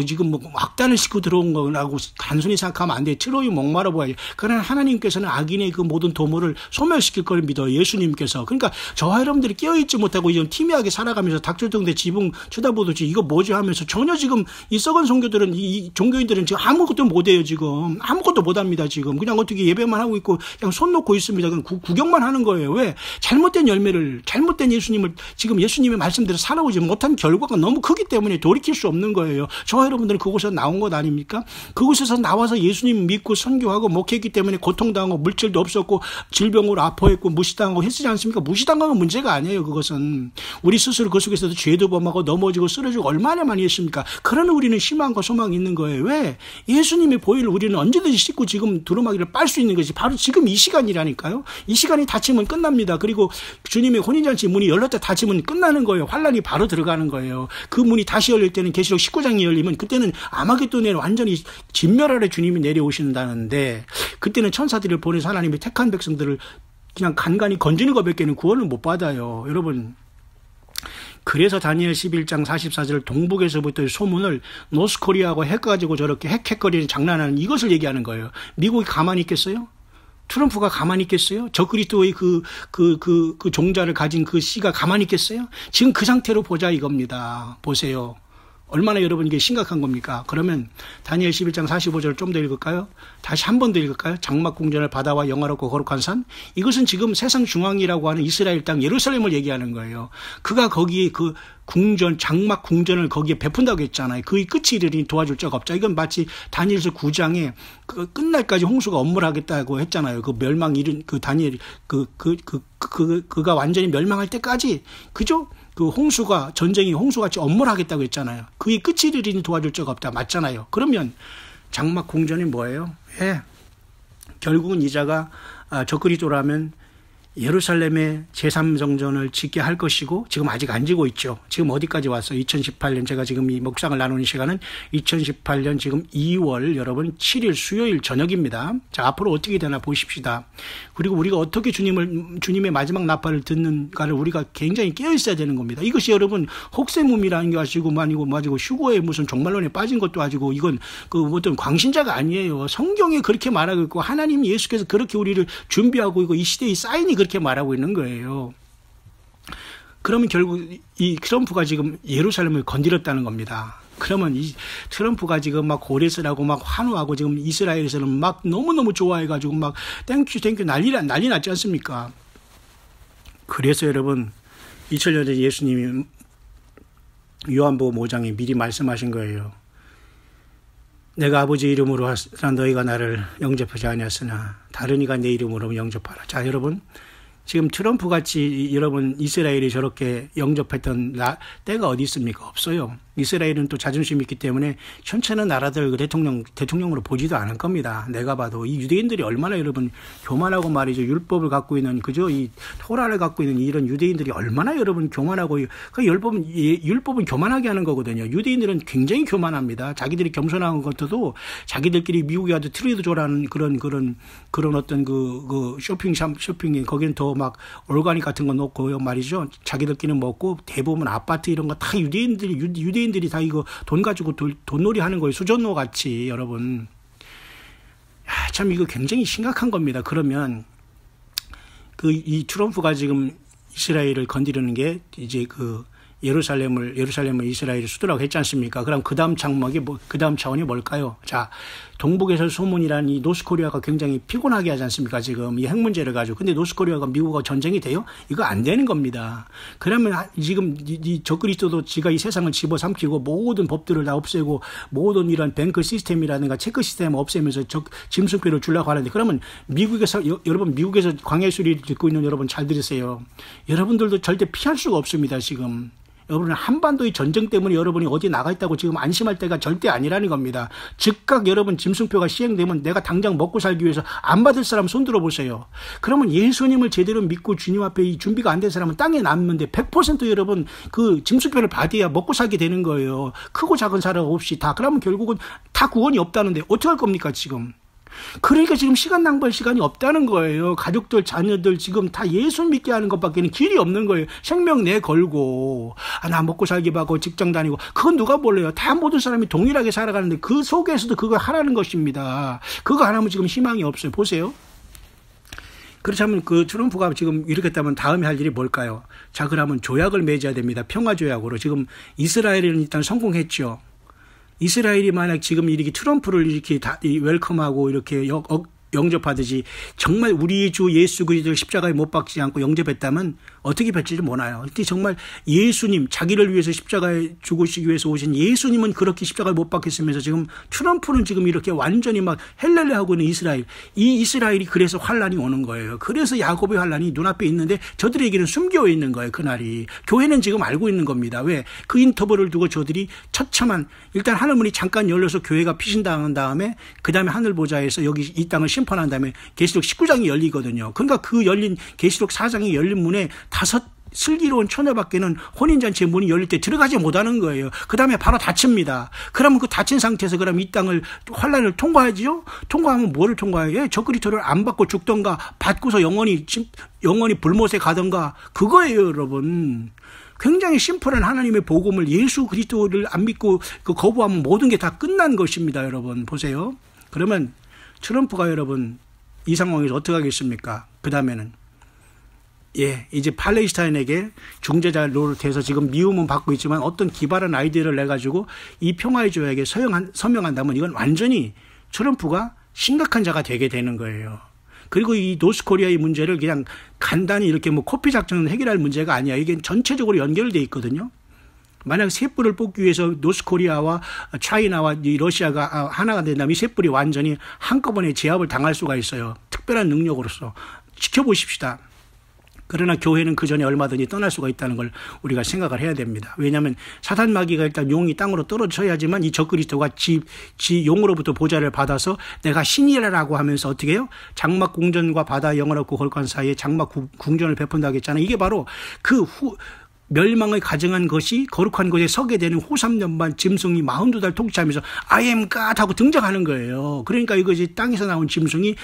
지금 악단을 싣고 들어온 거라고 단순히 생각하면 안 돼. 트로이 목마르 보아요. 그러나 하나님께서는 악인의 그 모든 도모를 소멸시킬 걸 믿어요. 예수님께서. 그러니까 저와 여러분들이 깨어있지 못하고 이런 티미하게 살아가면서 닥쳐동대 지붕 쳐다보듯이 이거 뭐지 하면서 전혀 지금 이 썩은 종교들은 이 종교인들은 지금 아무것도 못해요. 지금 아무것도 못합니다. 지금 그냥 어떻게 예배만 하고 있고 그냥 손 놓고 있습니다. 그냥 구경만 하는 거예요. 왜? 잘못된 열매를 잘못된 예수님을 지금 예수님의 말씀대로 살아오지 못한 결과가 너무 크기 때문에 돌이킬 수 없는 거예요. 저와 여러분들은 그곳에서 나온 것 아닙니까? 그곳에서 나와서 예수님 믿고 선교하고 목회했기 때문에 고통당하고 물질도 없었고 질병으로 아파했고 무시당하고 했지 않습니까? 무시당하면 문제가 아니에요. 그것은 우리 스스로 그 속에서도 죄도 범하고 넘어지고 쓰러지고 얼마나 많이 했습니까? 그러나 우리는 희망과 소망이 있는 거예요. 왜? 예수님의 보혈을 우리는 언제든지 씻고 지금 두루마기를 빨 수 있는 것이 바로 지금 이 시간이라니까요. 이 시간이 닫히면 끝납니다. 그리고 주님의 혼인잔치 문이 열렸다 닫히면 끝나는 거예요. 환란이 바로 들어가는 거예요. 그 문이 다시 열릴 때는 계시록 19장이 열리면 그때는 아마겟돈에 완전히 진멸 아래 주님이 내려오신다는데 그때는 천사들을 보내서 하나님의 택한 백성들을 그냥 간간히 건지는 것밖에는 구원을 못 받아요. 여러분 그래서 다니엘 11장 44절 동북에서부터의 소문을 노스코리아하고 핵가지고 저렇게 핵거리는 장난하는 이것을 얘기하는 거예요. 미국이 가만히 있겠어요? 트럼프가 가만히 있겠어요? 적그리스도의 그 종자를 가진 그 씨가 가만히 있겠어요? 지금 그 상태로 보자 이겁니다. 보세요. 얼마나 여러분 이게 심각한 겁니까? 그러면 다니엘 11장 45절을 좀 더 읽을까요? 다시 한 번 더 읽을까요? 장막 궁전을 바다와 영화롭고 거룩한 산. 이것은 지금 세상 중앙이라고 하는 이스라엘 땅 예루살렘을 얘기하는 거예요. 그가 거기에 그 궁전, 장막 궁전을 거기에 베푼다고 했잖아요. 그의 끝이 이르니 도와줄 자가 없자. 이건 마치 다니엘서 9장에 그 끝날까지 홍수가 엄물하겠다고 했잖아요. 그 멸망 이른 그 다니엘 그가 완전히 멸망할 때까지 그죠? 그 전쟁이 홍수같이 엄물하겠다고 했잖아요. 그의 끝이 이르니 도와줄 자가 없다. 맞잖아요. 그러면 장막 궁전이 뭐예요? 결국은 이자가 적그리스도라면 예루살렘에 제3성전을 짓게 할 것이고 지금 아직 안 지고 있죠. 지금 어디까지 왔어? 2018년 제가 지금 이 묵상을 나누는 시간은 2018년 지금 2월 여러분 7일 수요일 저녁입니다. 자, 앞으로 어떻게 되나 보십시다. 그리고 우리가 어떻게 주님의 마지막 나팔을 듣는가를 우리가 굉장히 깨어 있어야 되는 겁니다. 이것이 여러분 혹세무미라는 게 아시고 마지고 휴거에 무슨 종말론에 빠진 것도 아니고 이건 그 어떤 광신자가 아니에요. 성경에 그렇게 말하고 있고 하나님 예수께서 그렇게 우리를 준비하고 있고 이 시대의 사인이 그렇게 말하고 있는 거예요. 그러면 결국 이 트럼프가 지금 예루살렘을 건드렸다는 겁니다. 그러면 이 트럼프가 지금 막 고레스라고 막 환호하고 지금 이스라엘에서는 막 너무너무 좋아해가지고 막 땡큐 난리 났지 않습니까? 그래서 여러분 2000년에 예수님이 요한복음 5장에 미리 말씀하신 거예요. 내가 아버지 이름으로 하사 너희가 나를 영접하지 아니하였으나 다른 이가 내 이름으로 영접하라. 자, 여러분 지금 트럼프 같이 여러분 이스라엘이 저렇게 영접했던 때가 어디 있습니까? 없어요. 이스라엘은 또 자존심이 있기 때문에 현체는 나라들 대통령으로 보지도 않을 겁니다. 내가 봐도 이 유대인들이 얼마나 여러분 교만하고 말이죠. 율법을 갖고 있는 그죠? 이 토라를 갖고 있는 이런 유대인들이 얼마나 여러분 교만하고 그 율법은 교만하게 하는 거거든요. 유대인들은 굉장히 교만합니다. 자기들이 겸손한 것도 자기들끼리 미국에 가도 트레이드 조라는 그런 어떤 그 쇼핑 거기는 더 막 올가닉 같은 거 놓고 말이죠. 자기들끼리 먹고 대부분 아파트 이런 거 다 유대인들이 다 이거 돈 가지고 돈놀이 하는 거예요. 수전노 같이 여러분. 참 이거 굉장히 심각한 겁니다. 그러면 이 트럼프가 지금 이스라엘을 건드리는 게 이제 예루살렘을 이스라엘의 수도라고 했지 않습니까? 그럼 그 다음 차원이 뭘까요? 자, 동북에서 소문이란 이 노스코리아가 굉장히 피곤하게 하지 않습니까? 지금 이 핵 문제를 가지고. 근데 노스코리아가 미국하고 전쟁이 돼요? 이거 안 되는 겁니다. 그러면 지금 이 적그리스도도 지가 이 세상을 집어삼키고 모든 법들을 다 없애고 모든 이런 뱅크 시스템이라든가 체크 시스템 없애면서 짐승표를 주려고 하는데 그러면 여러분 미국에서 광야 수리를 듣고 있는 여러분 잘 들으세요. 여러분들도 절대 피할 수가 없습니다. 지금. 여러분 한반도의 전쟁 때문에 여러분이 어디 나가 있다고 지금 안심할 때가 절대 아니라는 겁니다. 즉각 여러분 짐승표가 시행되면 내가 당장 먹고 살기 위해서 안 받을 사람 손 들어보세요. 그러면 예수님을 제대로 믿고 주님 앞에 이 준비가 안 된 사람은 땅에 남는데 100% 여러분 그 짐승표를 받아야 먹고 살게 되는 거예요. 크고 작은 사람 없이 다. 그러면 결국은 다 구원이 없다는데 어떻게 할 겁니까 지금. 그러니까 지금 시간 낭비할 시간이 없다는 거예요. 가족들, 자녀들 지금 다 예수 믿게 하는 것밖에는 길이 없는 거예요. 생명 내 걸고 나 먹고 살기 바고 직장 다니고 그건 누가 몰라요. 다 모든 사람이 동일하게 살아가는데 그 속에서도 그거 하라는 것입니다. 그거 안 하면 지금 희망이 없어요. 보세요. 그렇다면 그 트럼프가 지금 이렇게 했다면 다음에 할 일이 뭘까요? 자, 그러면 조약을 맺어야 됩니다. 평화조약으로. 지금 이스라엘은 일단 성공했죠. 이스라엘이 만약 지금 이렇게 트럼프를 이렇게 웰컴하고 이렇게 영접하듯이 정말 우리 주 예수 그리스도를 십자가에 못 박지 않고 영접했다면 어떻게 뵐지를 몰라요. 근데 정말 예수님 자기를 위해서 십자가에 죽으시기 위해서 오신 예수님은 그렇게 십자가에 못 박혔으면서 지금 트럼프는 지금 이렇게 완전히 막 헬렐레 하고 있는 이스라엘. 이 이스라엘이 그래서 환란이 오는 거예요. 그래서 야곱의 환란이 눈앞에 있는데 저들에게는 숨겨 있는 거예요. 그날이. 교회는 지금 알고 있는 겁니다. 왜? 그 인터벌을 두고 저들이 처참한 일단 하늘문이 잠깐 열려서 교회가 피신당한 다음에 그 다음에 하늘 보좌에서 여기 이 땅을 심판한 다음에 계시록 19장이 열리거든요. 그러니까 그 열린 계시록 4장이 열린 문에 5 슬기로운 처녀밖에는 혼인잔치의 문이 열릴 때 들어가지 못하는 거예요. 그 다음에 바로 닫힙니다. 그러면 그 닫힌 상태에서 그럼 이 땅을 환란을 통과하지요? 통과하면 뭐를 통과해요? 적그리스도를 안 받고 죽던가 받고서 영원히 불못에 가던가 그거예요, 여러분. 굉장히 심플한 하나님의 복음을 예수 그리스도를 안 믿고 거부하면 모든 게 다 끝난 것입니다, 여러분. 보세요. 그러면 트럼프가 여러분 이 상황에서 어떻게 하겠습니까? 그 다음에는 이제 팔레스타인에게 중재자 노릇해서 지금 미움은 받고 있지만 어떤 기발한 아이디어를 내가지고 이 평화의 조약에 서명한다면 이건 완전히 트럼프가 심각한 자가 되게 되는 거예요. 그리고 이 노스코리아의 문제를 그냥 간단히 이렇게 코피 작전을 해결할 문제가 아니야. 이게 전체적으로 연결되어 있거든요. 만약 셋불을 뽑기 위해서 노스코리아와 차이나와 이 러시아가 하나가 된다면 이 셋불이 완전히 한꺼번에 제압을 당할 수가 있어요. 특별한 능력으로서. 지켜보십시다. 그러나 교회는 그 전에 얼마든지 떠날 수가 있다는 걸 우리가 생각을 해야 됩니다. 왜냐하면 사단 마귀가 일단 용이 땅으로 떨어져야지만 이 적그리스도가 지 용으로부터 보좌를 받아서 내가 신이라고 하면서 어떻게 해요? 장막 궁전과 바다 영원하고 거룩한 사이에 장막 궁전을 베푼다고 했잖아요. 이게 바로 그 멸망을 가정한 것이 거룩한 곳에 서게 되는 호삼년반 짐승이 42달 통치하면서 I am God 하고 등장하는 거예요. 그러니까 이것이 땅에서 나온 짐승이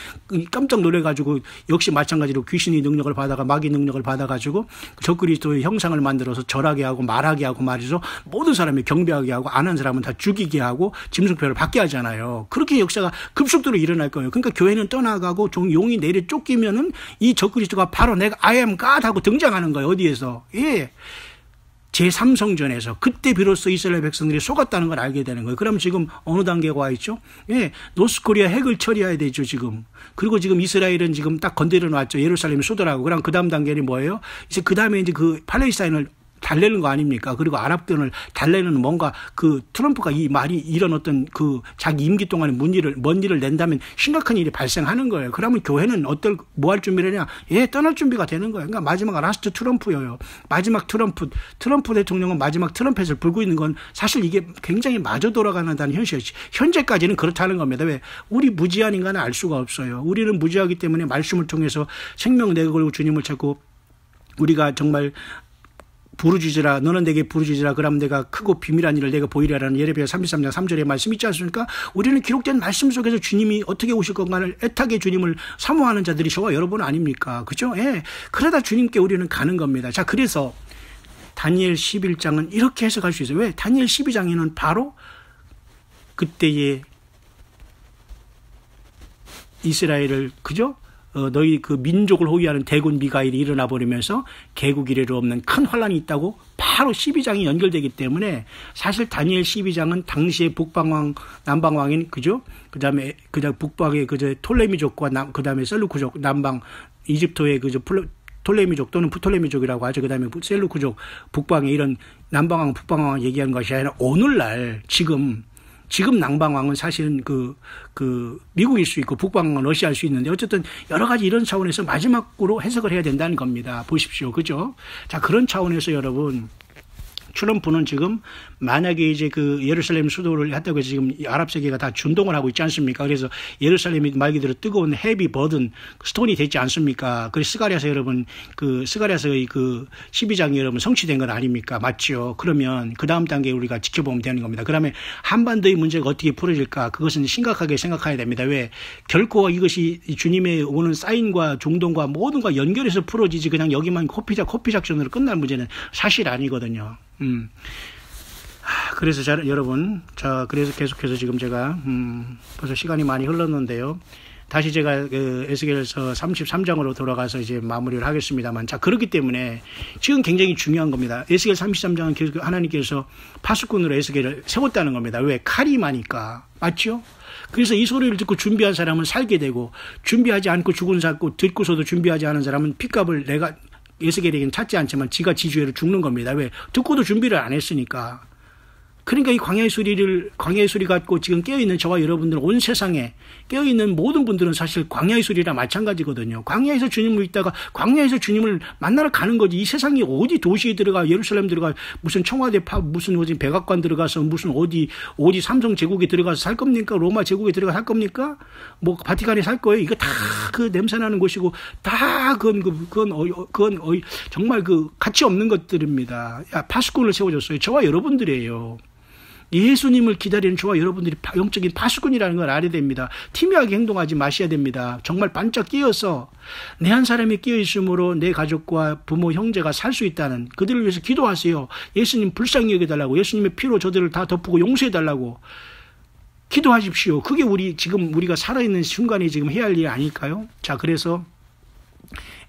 깜짝 놀래가지고 역시 마찬가지로 귀신의 능력을 받아가 마귀 능력을 받아가지고 적그리스도의 형상을 만들어서 절하게 하고 말하게 하고 말이죠. 모든 사람이 경배하게 하고 안 한 사람은 다 죽이게 하고 짐승표를 받게 하잖아요. 그렇게 역사가 급속도로 일어날 거예요. 그러니까 교회는 떠나가고 용이 내려 쫓기면은 이 적그리스도가 바로 내가 I am God 하고 등장하는 거예요. 어디에서? 예. 제3성전에서 그때 비로소 이스라엘 백성들이 속았다는 걸 알게 되는 거예요. 그럼 지금 어느 단계가 와 있죠? 예, 노스코리아 핵을 처리해야 되죠, 지금. 그리고 지금 이스라엘은 지금 딱 건드려 놨죠. 예루살렘이 쏟아라고. 그럼 그 다음 단계는 뭐예요? 이제 그 다음에 이제 그 팔레스타인을 달래는 거 아닙니까? 그리고 아랍권을 달래는 뭔가 그 트럼프가 이 말이 이런 어떤 그 자기 임기 동안에 먼 일을 낸다면 심각한 일이 발생하는 거예요. 그러면 교회는 뭐 할 준비를 하냐? 예, 떠날 준비가 되는 거예요. 그러니까 마지막 라스트 트럼프예요. 마지막 트럼프 대통령은 마지막 트럼펫을 불고 있는 건 사실 이게 굉장히 마저 돌아가는다는 현실이 현재까지는 그렇다는 겁니다. 왜? 우리 무지한 인간은 알 수가 없어요. 우리는 무지하기 때문에 말씀을 통해서 생명 내걸고 주님을 찾고 우리가 정말 부르짖으라 너는 내게 부르짖으라 그러면 내가 크고 비밀한 일을 내가 보이리라는 예레미야 33장 3절의 말씀 있지 않습니까? 우리는 기록된 말씀 속에서 주님이 어떻게 오실 건가를 애타게 주님을 사모하는 자들이 저와 여러분 아닙니까? 그죠? 예. 그러다 주님께 우리는 가는 겁니다. 자, 그래서 다니엘 11장은 이렇게 해석할 수 있어요. 왜? 다니엘 12장에는 바로 그때의 이스라엘을 그죠? 너희 그 민족을 호위하는 대군 미가일이 일어나 버리면서 개국 이래로 없는 큰 환란이 있다고 바로 12장이 연결되기 때문에 사실 다니엘 12장은 당시의 북방왕 남방왕인 그죠? 그다음에 북방의 그저 톨레미족과 그다음에 셀루크족 남방 이집트의 그저 톨레미족 또는 프톨레미족이라고 하죠. 그다음에 셀루크족 북방의 이런 남방왕 북방왕 얘기하는 것이 아니라 오늘날 지금 남방왕은 사실은 미국일 수 있고 북방왕은 러시아일 수 있는데 어쨌든 여러 가지 이런 차원에서 마지막으로 해석을 해야 된다는 겁니다. 보십시오. 그죠? 자, 그런 차원에서 여러분, 트럼프는 지금 만약에 이제 그 예루살렘 수도를 했다고 해서 지금 아랍 세계가 다 준동을 하고 있지 않습니까? 그래서 예루살렘이 말 그대로 뜨거운 헤비 버든 스톤이 됐지 않습니까? 그 스가랴서 여러분 스가랴서의 12장이 여러분 성취된 건 아닙니까? 맞죠? 그러면 그 다음 단계 우리가 지켜보면 되는 겁니다. 그러면 한반도의 문제가 어떻게 풀어질까? 그것은 심각하게 생각해야 됩니다. 왜? 결코 이것이 주님의 오는 사인과 중동과 모든 거 연결해서 풀어지지 그냥 여기만 커피 작전으로 끝날 문제는 사실 아니거든요. 그래서 여러분, 그래서 계속해서 지금 제가 벌써 시간이 많이 흘렀는데요. 다시 제가 에스겔서 33장으로 돌아가서 이제 마무리를 하겠습니다만, 자, 그렇기 때문에 지금 굉장히 중요한 겁니다. 에스겔 33장은 계속 하나님께서 파수꾼으로 에스겔을 세웠다는 겁니다. 왜? 칼이 많으니까. 맞죠? 그래서 이 소리를 듣고 준비한 사람은 살게 되고, 준비하지 않고 죽은 사람, 듣고서도 준비하지 않은 사람은 핏값을 내가 에스겔에게는 찾지 않지만 지가 지주회로 죽는 겁니다. 왜? 듣고도 준비를 안 했으니까. 그러니까 이 광야의 소리 갖고 지금 깨어있는 저와 여러분들 온 세상에 깨어있는 모든 분들은 사실 광야의 소리랑 마찬가지거든요. 광야에서 주님을 있다가 광야에서 주님을 만나러 가는 거지. 이 세상이 어디 도시에 들어가 예루살렘 들어가 무슨 청와대 무슨 어디 백악관 들어가서 무슨 어디 삼성 제국에 들어가서 살 겁니까? 로마 제국에 들어가 살 겁니까? 뭐 바티칸에 살 거예요? 이거 다 그 냄새나는 곳이고 다 그건 정말 가치 없는 것들입니다. 파수꾼을 세워줬어요. 저와 여러분들이에요. 예수님을 기다리는 저와 여러분들이 영적인 파수꾼이라는 걸 알아야 됩니다. 티미하게 행동하지 마셔야 됩니다. 정말 반짝 끼어서 내 한 사람이 끼어있으므로 내 가족과 부모 형제가 살 수 있다는 그들을 위해서 기도하세요. 예수님 불쌍히 여겨달라고, 예수님의 피로 저들을 다 덮고 용서해달라고 기도하십시오. 그게 우리가 살아있는 순간에 지금 해야 할 일 아닐까요? 자, 그래서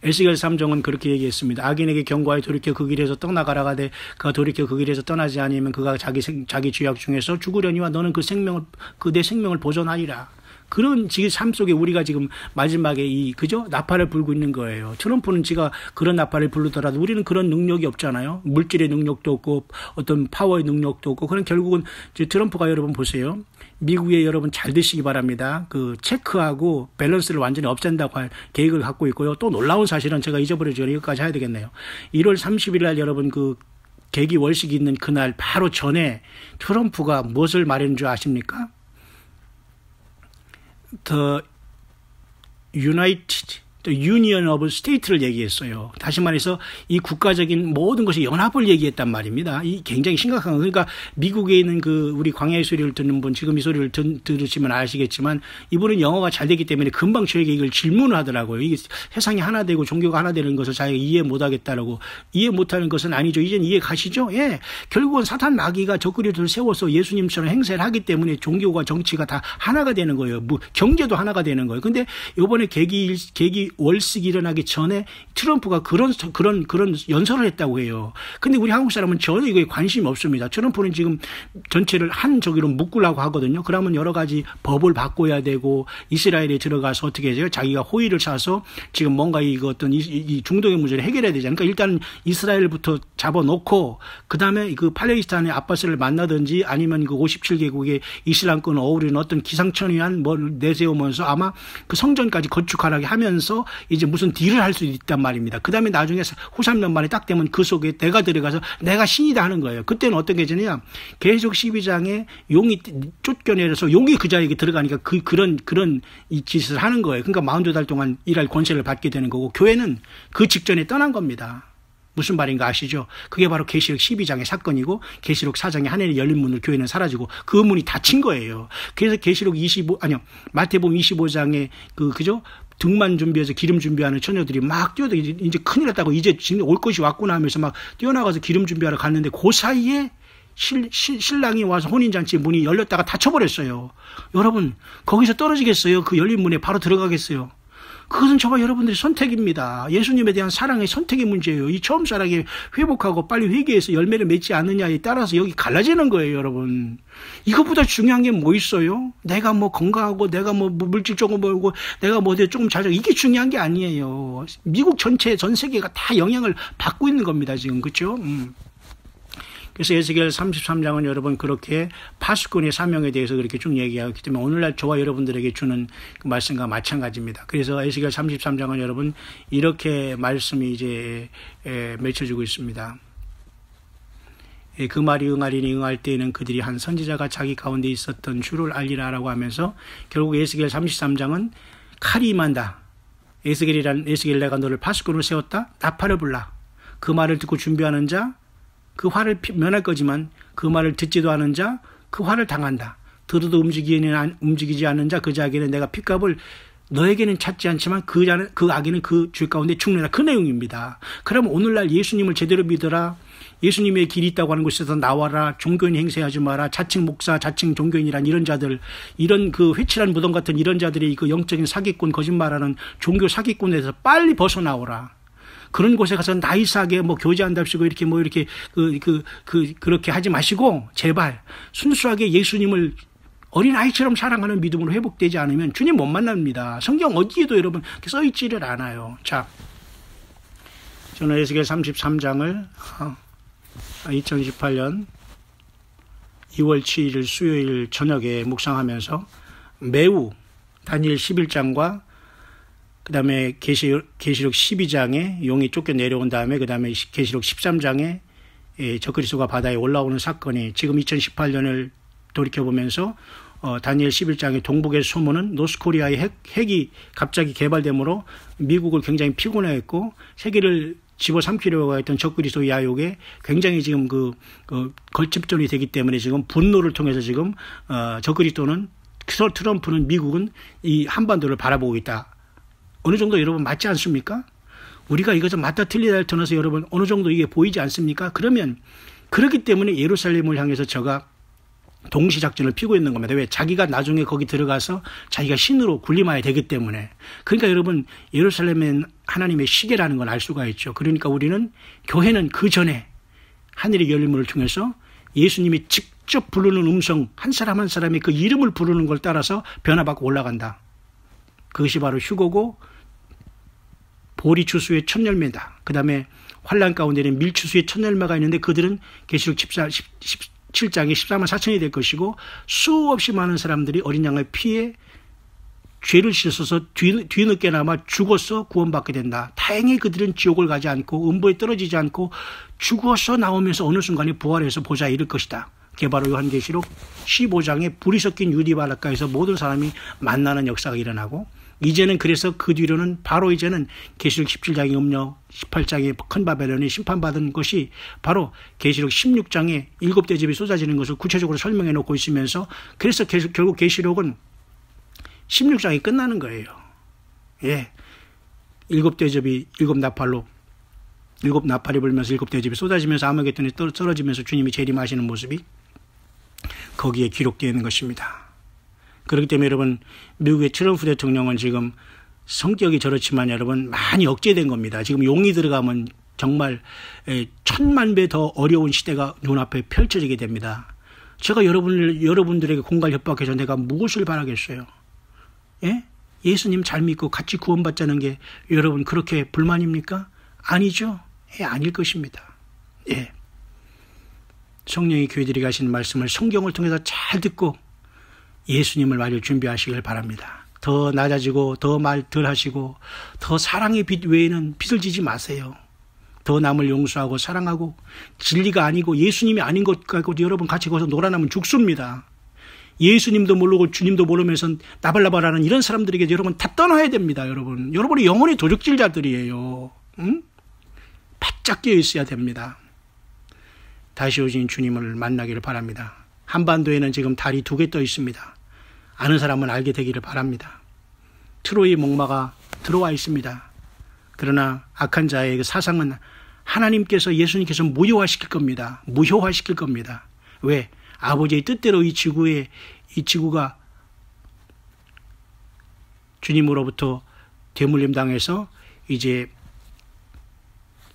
에스겔 3장은 그렇게 얘기했습니다. 악인에게 경고하여 돌이켜 그 길에서 떠나가라 가되 그가 돌이켜 그 길에서 떠나지 아니면 그가 자기 죄악 중에서 죽으려니와 너는 내 생명을 보존하리라. 그런 지금 삶 속에 우리가 지금 마지막에 그죠? 나팔을 불고 있는 거예요. 트럼프는 지가 그런 나팔을 부르더라도 우리는 그런 능력이 없잖아요. 물질의 능력도 없고 어떤 파워의 능력도 없고. 그럼 결국은 트럼프가 여러분 보세요. 미국에 여러분 잘 되시기 바랍니다. 그 체크하고 밸런스를 완전히 없앤다고 할 계획을 갖고 있고요. 또 놀라운 사실은 제가 잊어버리죠. 이것까지 해야 되겠네요. 1월 30일 날 여러분 그 계기 월식이 있는 그날 바로 전에 트럼프가 무엇을 말했는 줄 아십니까? The Union of States를 얘기했어요. 다시 말해서 이 국가적인 모든 것이 연합을 얘기했단 말입니다. 이 굉장히 심각한 거. 그러니까 미국에 있는 그 우리 광야의 소리를 듣는 분, 지금 이 소리를 들으시면 아시겠지만 이분은 영어가 잘 되기 때문에 금방 저에게 이걸 질문을 하더라고요. 이게 세상이 하나 되고 종교가 하나 되는 것을 자기가 이해 못하겠다라고. 이해 못하는 것은 아니죠. 이젠 이해 가시죠? 예. 결국은 사탄 마귀가 적그리들을 세워서 예수님처럼 행세를 하기 때문에 종교가 정치가 다 하나가 되는 거예요. 뭐 경제도 하나가 되는 거예요. 근데 이번에 계기 월식이 일어나기 전에 트럼프가 그런 연설을 했다고 해요. 근데 우리 한국 사람은 전혀 이거에 관심이 없습니다. 트럼프는 지금 전체를 한 저기로 묶으려고 하거든요. 그러면 여러 가지 법을 바꿔야 되고 이스라엘에 들어가서 어떻게 해요? 자기가 호의를 사서 지금 뭔가 어떤 이 중동의 문제를 해결해야 되잖아요. 그러니까 일단 이스라엘부터 잡아놓고 그다음에 그 팔레스타인의 아바스를 만나든지 아니면 그 57개국의 이슬람권 어우리는 어떤 기상천외한 뭘 내세우면서 아마 그 성전까지 건축하라고 하면서 이제 무슨 딜을 할 수 있단 말입니다. 그 다음에 나중에 후 3년 만에 딱 되면 그 속에 내가 들어가서 내가 신이다 하는 거예요. 그때는 어떤 게 되느냐. 계속 12장에 용이 쫓겨내려서 용이 그 자리에 들어가니까 그런 이 짓을 하는 거예요. 그러니까 42달 동안 일할 권세를 받게 되는 거고 교회는 그 직전에 떠난 겁니다. 무슨 말인가 아시죠? 그게 바로 계시록 12장의 사건이고 계시록 4장의 하늘의 열린 문을 교회는 사라지고 그 문이 닫힌 거예요. 그래서 마태복음 25장에 그죠? 등만 준비해서 기름 준비하는 처녀들이 막 뛰어들 이제 큰일 났다고 이제 지금 올 것이 왔구나 하면서 막 뛰어나가서 기름 준비하러 갔는데 그 사이에 신랑이 와서 혼인잔치 문이 열렸다가 닫혀버렸어요. 여러분 거기서 떨어지겠어요? 그 열린 문에 바로 들어가겠어요? 그것은 저와 여러분들의 선택입니다. 예수님에 대한 사랑의 선택의 문제예요. 이 처음 사랑에 회복하고 빨리 회개해서 열매를 맺지 않느냐에 따라서 여기 갈라지는 거예요, 여러분. 이것보다 중요한 게 뭐 있어요? 내가 뭐 건강하고 내가 뭐 물질 조금 벌고 내가 뭐 조금 잘하고 이게 중요한 게 아니에요. 미국 전체 전 세계가 다 영향을 받고 있는 겁니다, 지금. 그렇죠? 그래서 에스겔 33장은 여러분 그렇게 파수꾼의 사명에 대해서 그렇게 쭉 얘기하기 때문에 오늘날 저와 여러분들에게 주는 그 말씀과 마찬가지입니다. 그래서 에스겔 33장은 여러분 이렇게 말씀이 이제 맺혀지고 있습니다. 그 말이 응하리니 응할 때에는 그들이 한 선지자가 자기 가운데 있었던 주를 알리라라고 하면서 결국 에스겔 33장은 칼이 임한다. 에스겔 내가 너를 파수꾼으로 세웠다. 나팔을 불라. 그 말을 듣고 준비하는 자 그 화를 면할 거지만 그 말을 듣지도 않은 자 그 화를 당한다. 들어도 움직이지 않는 자 그 자에게는 내가 핏값을 너에게는 찾지 않지만 그 악인은 그 줄 가운데 죽느라 그 내용입니다. 그럼 오늘날 예수님을 제대로 믿어라. 예수님의 길이 있다고 하는 곳에서 나와라. 종교인 행세하지 마라. 자칭 목사, 자칭 종교인이란 이런 자들, 이런 그 회칠한 무덤 같은 이런 자들이 그 영적인 사기꾼, 거짓말하는 종교 사기꾼에서 빨리 벗어나오라. 그런 곳에 가서 나이스하게 뭐 교제한답시고 이렇게 뭐 이렇게 그렇게 하지 마시고 제발 순수하게 예수님을 어린아이처럼 사랑하는 믿음으로 회복되지 않으면 주님 못 만납니다. 성경 어디에도 여러분 써있지를 않아요. 자, 저는 에스겔 33장을 2018년 2월 7일 수요일 저녁에 묵상하면서 매우 다니엘 11장과 그 다음에 계시록 12장에 용이 쫓겨 내려온 다음에 그 다음에 계시록 13장에 적그리스도가 바다에 올라오는 사건이 지금 2018년을 돌이켜보면서 다니엘 11장의 동북의 소문은 노스코리아의 핵이 갑자기 개발되므로 미국을 굉장히 피곤해했고 세계를 집어삼키려고 했던 적그리스도 야욕에 굉장히 지금 걸집전이 되기 때문에 지금 분노를 통해서 지금 적그리스도는 트럼프는 미국은 이 한반도를 바라보고 있다. 어느 정도 여러분 맞지 않습니까? 우리가 이것을 맞다 틀리다를 떠나서 여러분 어느 정도 이게 보이지 않습니까? 그러면 그렇기 때문에 예루살렘을 향해서 저가 동시작전을 피고 있는 겁니다. 왜? 자기가 나중에 거기 들어가서 자기가 신으로 군림해야 되기 때문에. 그러니까 여러분 예루살렘은 하나님의 시계라는 걸 알 수가 있죠. 그러니까 우리는 교회는 그 전에 하늘의 열린 문을 통해서 예수님이 직접 부르는 음성, 한 사람 한 사람이 그 이름을 부르는 걸 따라서 변화받고 올라간다. 그것이 바로 휴거고 보리 추수의 첫 열매다. 그 다음에 환란 가운데는 밀추수의 첫 열매가 있는데 그들은 계시록 17장에 14만 4천이 될 것이고 수없이 많은 사람들이 어린 양의 피에 죄를 씻어서 뒤늦게나마 죽어서 구원받게 된다. 다행히 그들은 지옥을 가지 않고 음부에 떨어지지 않고 죽어서 나오면서 어느 순간에 부활해서 보좌에 이를 것이다. 그게 바로 요한계시록 15장에 불이 섞인 유리바닷가에서 모든 사람이 만나는 역사가 일어나고 이제는 그래서 그 뒤로는 바로 이제는 계시록 17장의 음력 18장의 큰 바벨론이 심판받은 것이 바로 계시록 16장에 7대접이 쏟아지는 것을 구체적으로 설명해 놓고 있으면서 그래서 결국 계시록은 16장이 끝나는 거예요. 예. 7대접이 7나팔로 7나팔이 불면서 7대접이 쏟아지면서 아마겟돈이 떨어지면서 주님이 재림하시는 모습이 거기에 기록되어 있는 것입니다. 그렇기 때문에 여러분 미국의 트럼프 대통령은 지금 성격이 저렇지만 여러분 많이 억제된 겁니다. 지금 용이 들어가면 정말 1000만 배 더 어려운 시대가 눈앞에 펼쳐지게 됩니다. 제가 여러분들에게 공갈 협박해서 내가 무엇을 바라겠어요? 예? 예수님 잘 믿고 같이 구원받자는 게 여러분 그렇게 불만입니까? 아니죠. 예, 아닐 것입니다. 예. 성령이 교회들이 가신 말씀을 성경을 통해서 잘 듣고 예수님을 맞을 준비하시길 바랍니다. 더 낮아지고 더 말 덜 하시고 더 사랑의 빛 외에는 빛을 지지 마세요. 더 남을 용서하고 사랑하고 진리가 아니고 예수님이 아닌 것 갖고 여러분 같이 거기서 놀아나면 죽습니다. 예수님도 모르고 주님도 모르면서 나발나발하는 이런 사람들에게 여러분 다 떠나야 됩니다. 여러분이 영혼의 도적질자들이에요. 응? 바짝 깨어 있어야 됩니다. 다시 오신 주님을 만나기를 바랍니다. 한반도에는 지금 달이 2개 떠 있습니다. 아는 사람은 알게 되기를 바랍니다. 트로이 목마가 들어와 있습니다. 그러나 악한 자의 그 사상은 하나님께서 예수님께서 무효화시킬 겁니다. 무효화시킬 겁니다. 왜? 아버지의 뜻대로 이 지구가 주님으로부터 되물림 당해서 이제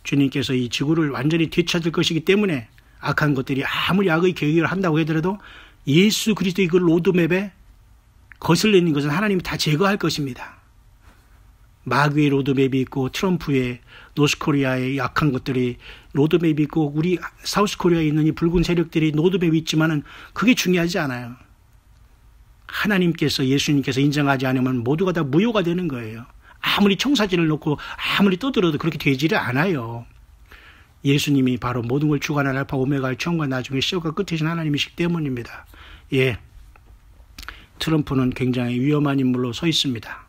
주님께서 이 지구를 완전히 되찾을 것이기 때문에 악한 것들이 아무리 악의 계획을 한다고 하더라도 예수 그리스도의 그 로드맵에 거슬리는 것은 하나님이 다 제거할 것입니다. 마귀의 로드맵이 있고 트럼프의 노스코리아의 악한 것들이 로드맵이 있고 우리 사우스코리아에 있는 이 붉은 세력들이 로드맵이 있지만은 그게 중요하지 않아요. 하나님께서 예수님께서 인정하지 않으면 모두가 다 무효가 되는 거예요. 아무리 청사진을 놓고 아무리 떠들어도 그렇게 되지를 않아요. 예수님이 바로 모든 걸 주관하는 알파 오메가의 처음과 나중에 시작과 끝이신 하나님이시기 때문입니다. 예, 트럼프는 굉장히 위험한 인물로 서 있습니다.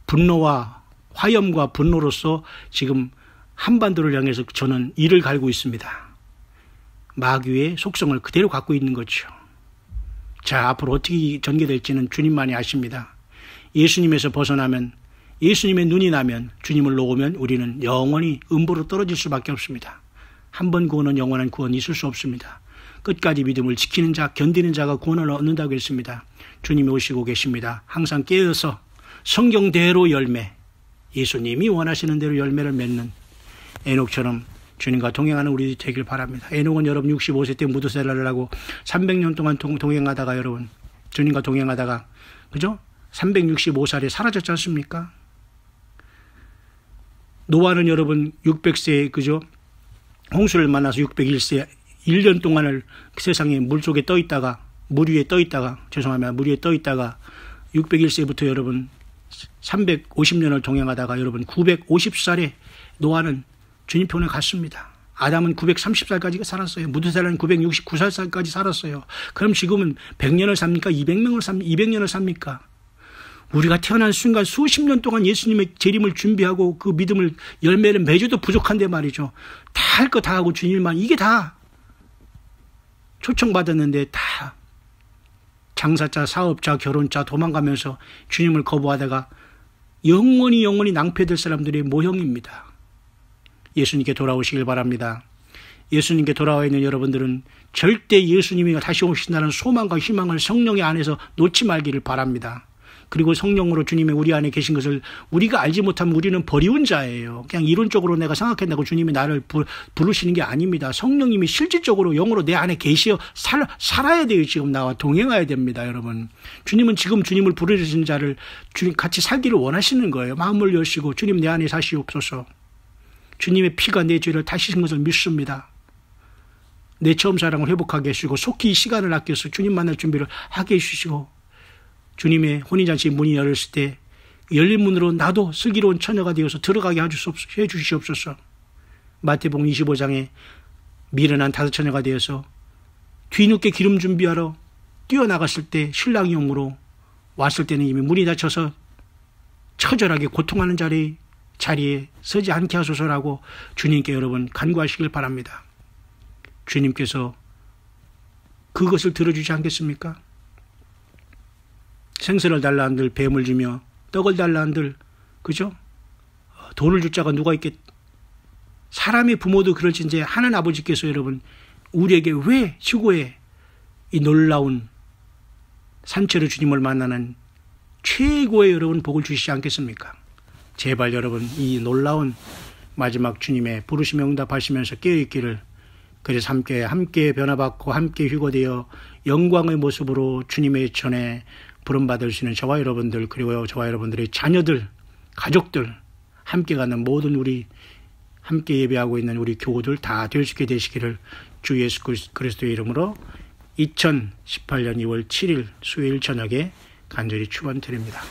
분노와 화염과 분노로서 지금 한반도를 향해서 저는 이를 갈고 있습니다. 마귀의 속성을 그대로 갖고 있는 거죠. 자, 앞으로 어떻게 전개될지는 주님만이 아십니다. 예수님에서 벗어나면, 예수님의 눈이 나면, 주님을 놓으면 우리는 영원히 음부로 떨어질 수밖에 없습니다. 한 번 구원은 영원한 구원이 있을 수 없습니다. 끝까지 믿음을 지키는 자, 견디는 자가 구원을 얻는다고 했습니다. 주님이 오시고 계십니다. 항상 깨어서 성경대로 열매, 예수님이 원하시는 대로 열매를 맺는 에녹처럼 주님과 동행하는 우리 되길 바랍니다. 에녹은 여러분 65세 때 무드셀라를 하고 300년 동안 동행하다가 여러분 주님과 동행하다가 그죠? 365살에 사라졌지 않습니까? 노아는 여러분 600세 그죠? 홍수를 만나서 601세 1년 동안을 세상에 물 속에 떠 있다가 물 위에 떠 있다가 601세부터 여러분 350년을 동행하다가 여러분 950살에 노아는 주님 편에 갔습니다. 아담은 930살까지 살았어요. 무드셀라는 969살까지 살았어요. 그럼 지금은 100년을 삽니까? 200년을 삽니까? 우리가 태어난 순간 수십 년 동안 예수님의 재림을 준비하고 그 믿음을 열매를 맺어도 부족한데 말이죠. 다 할 거 다 하고 주님만 이게 다 초청받았는데 다 장사자, 사업자, 결혼자 도망가면서 주님을 거부하다가 영원히 낭패될 사람들의 모형입니다. 예수님께 돌아오시길 바랍니다. 예수님께 돌아와 있는 여러분들은 절대 예수님이 다시 오신다는 소망과 희망을 성령의 안에서 놓지 말기를 바랍니다. 그리고 성령으로 주님이 우리 안에 계신 것을 우리가 알지 못하면 우리는 버리운 자예요. 그냥 이론적으로 내가 생각한다고 주님이 나를 부르시는 게 아닙니다. 성령님이 실질적으로 영으로 내 안에 계시어 살아야 돼요. 지금 나와 동행해야 됩니다. 여러분, 주님은 지금 주님을 부르신 자를 주님 같이 살기를 원하시는 거예요. 마음을 여시고 주님 내 안에 사시옵소서. 주님의 피가 내 죄를 다시신 것을 믿습니다. 내 처음 사랑을 회복하게 해주시고 속히 이 시간을 아껴서 주님 만날 준비를 하게 해주시고 주님의 혼인잔치 문이 열렸을 때 열린 문으로 나도 슬기로운 처녀가 되어서 들어가게 해주시옵소서. 마태복음 25장에 미련한 5 처녀가 되어서 뒤늦게 기름 준비하러 뛰어나갔을 때 신랑이 오므로 왔을 때는 이미 문이 닫혀서 처절하게 고통하는 자리에 서지 않게 하소서라고 주님께 여러분 간구하시길 바랍니다. 주님께서 그것을 들어주지 않겠습니까? 생선을 달라 한들 뱀을 주며 떡을 달라 한들, 그죠? 돈을 줄 자가 누가 있겠? 사람의 부모도 그럴진데 하나님 아버지께서 여러분 우리에게 왜 지구에 이 놀라운 산채로 주님을 만나는 최고의 여러분 복을 주시지 않겠습니까? 제발 여러분 이 놀라운 마지막 주님의 부르심에 응답하시면서 깨어있기를, 그래서 함께 변화받고 함께 휴거되어 영광의 모습으로 주님의 전에 부름받을 수 있는 저와 여러분들, 그리고 저와 여러분들의 자녀들, 가족들, 함께 가는 모든 우리 함께 예배하고 있는 우리 교우들 다 될 수 있게 되시기를 주 예수 그리스도의 이름으로 2018년 2월 7일 수요일 저녁에 간절히 축원드립니다.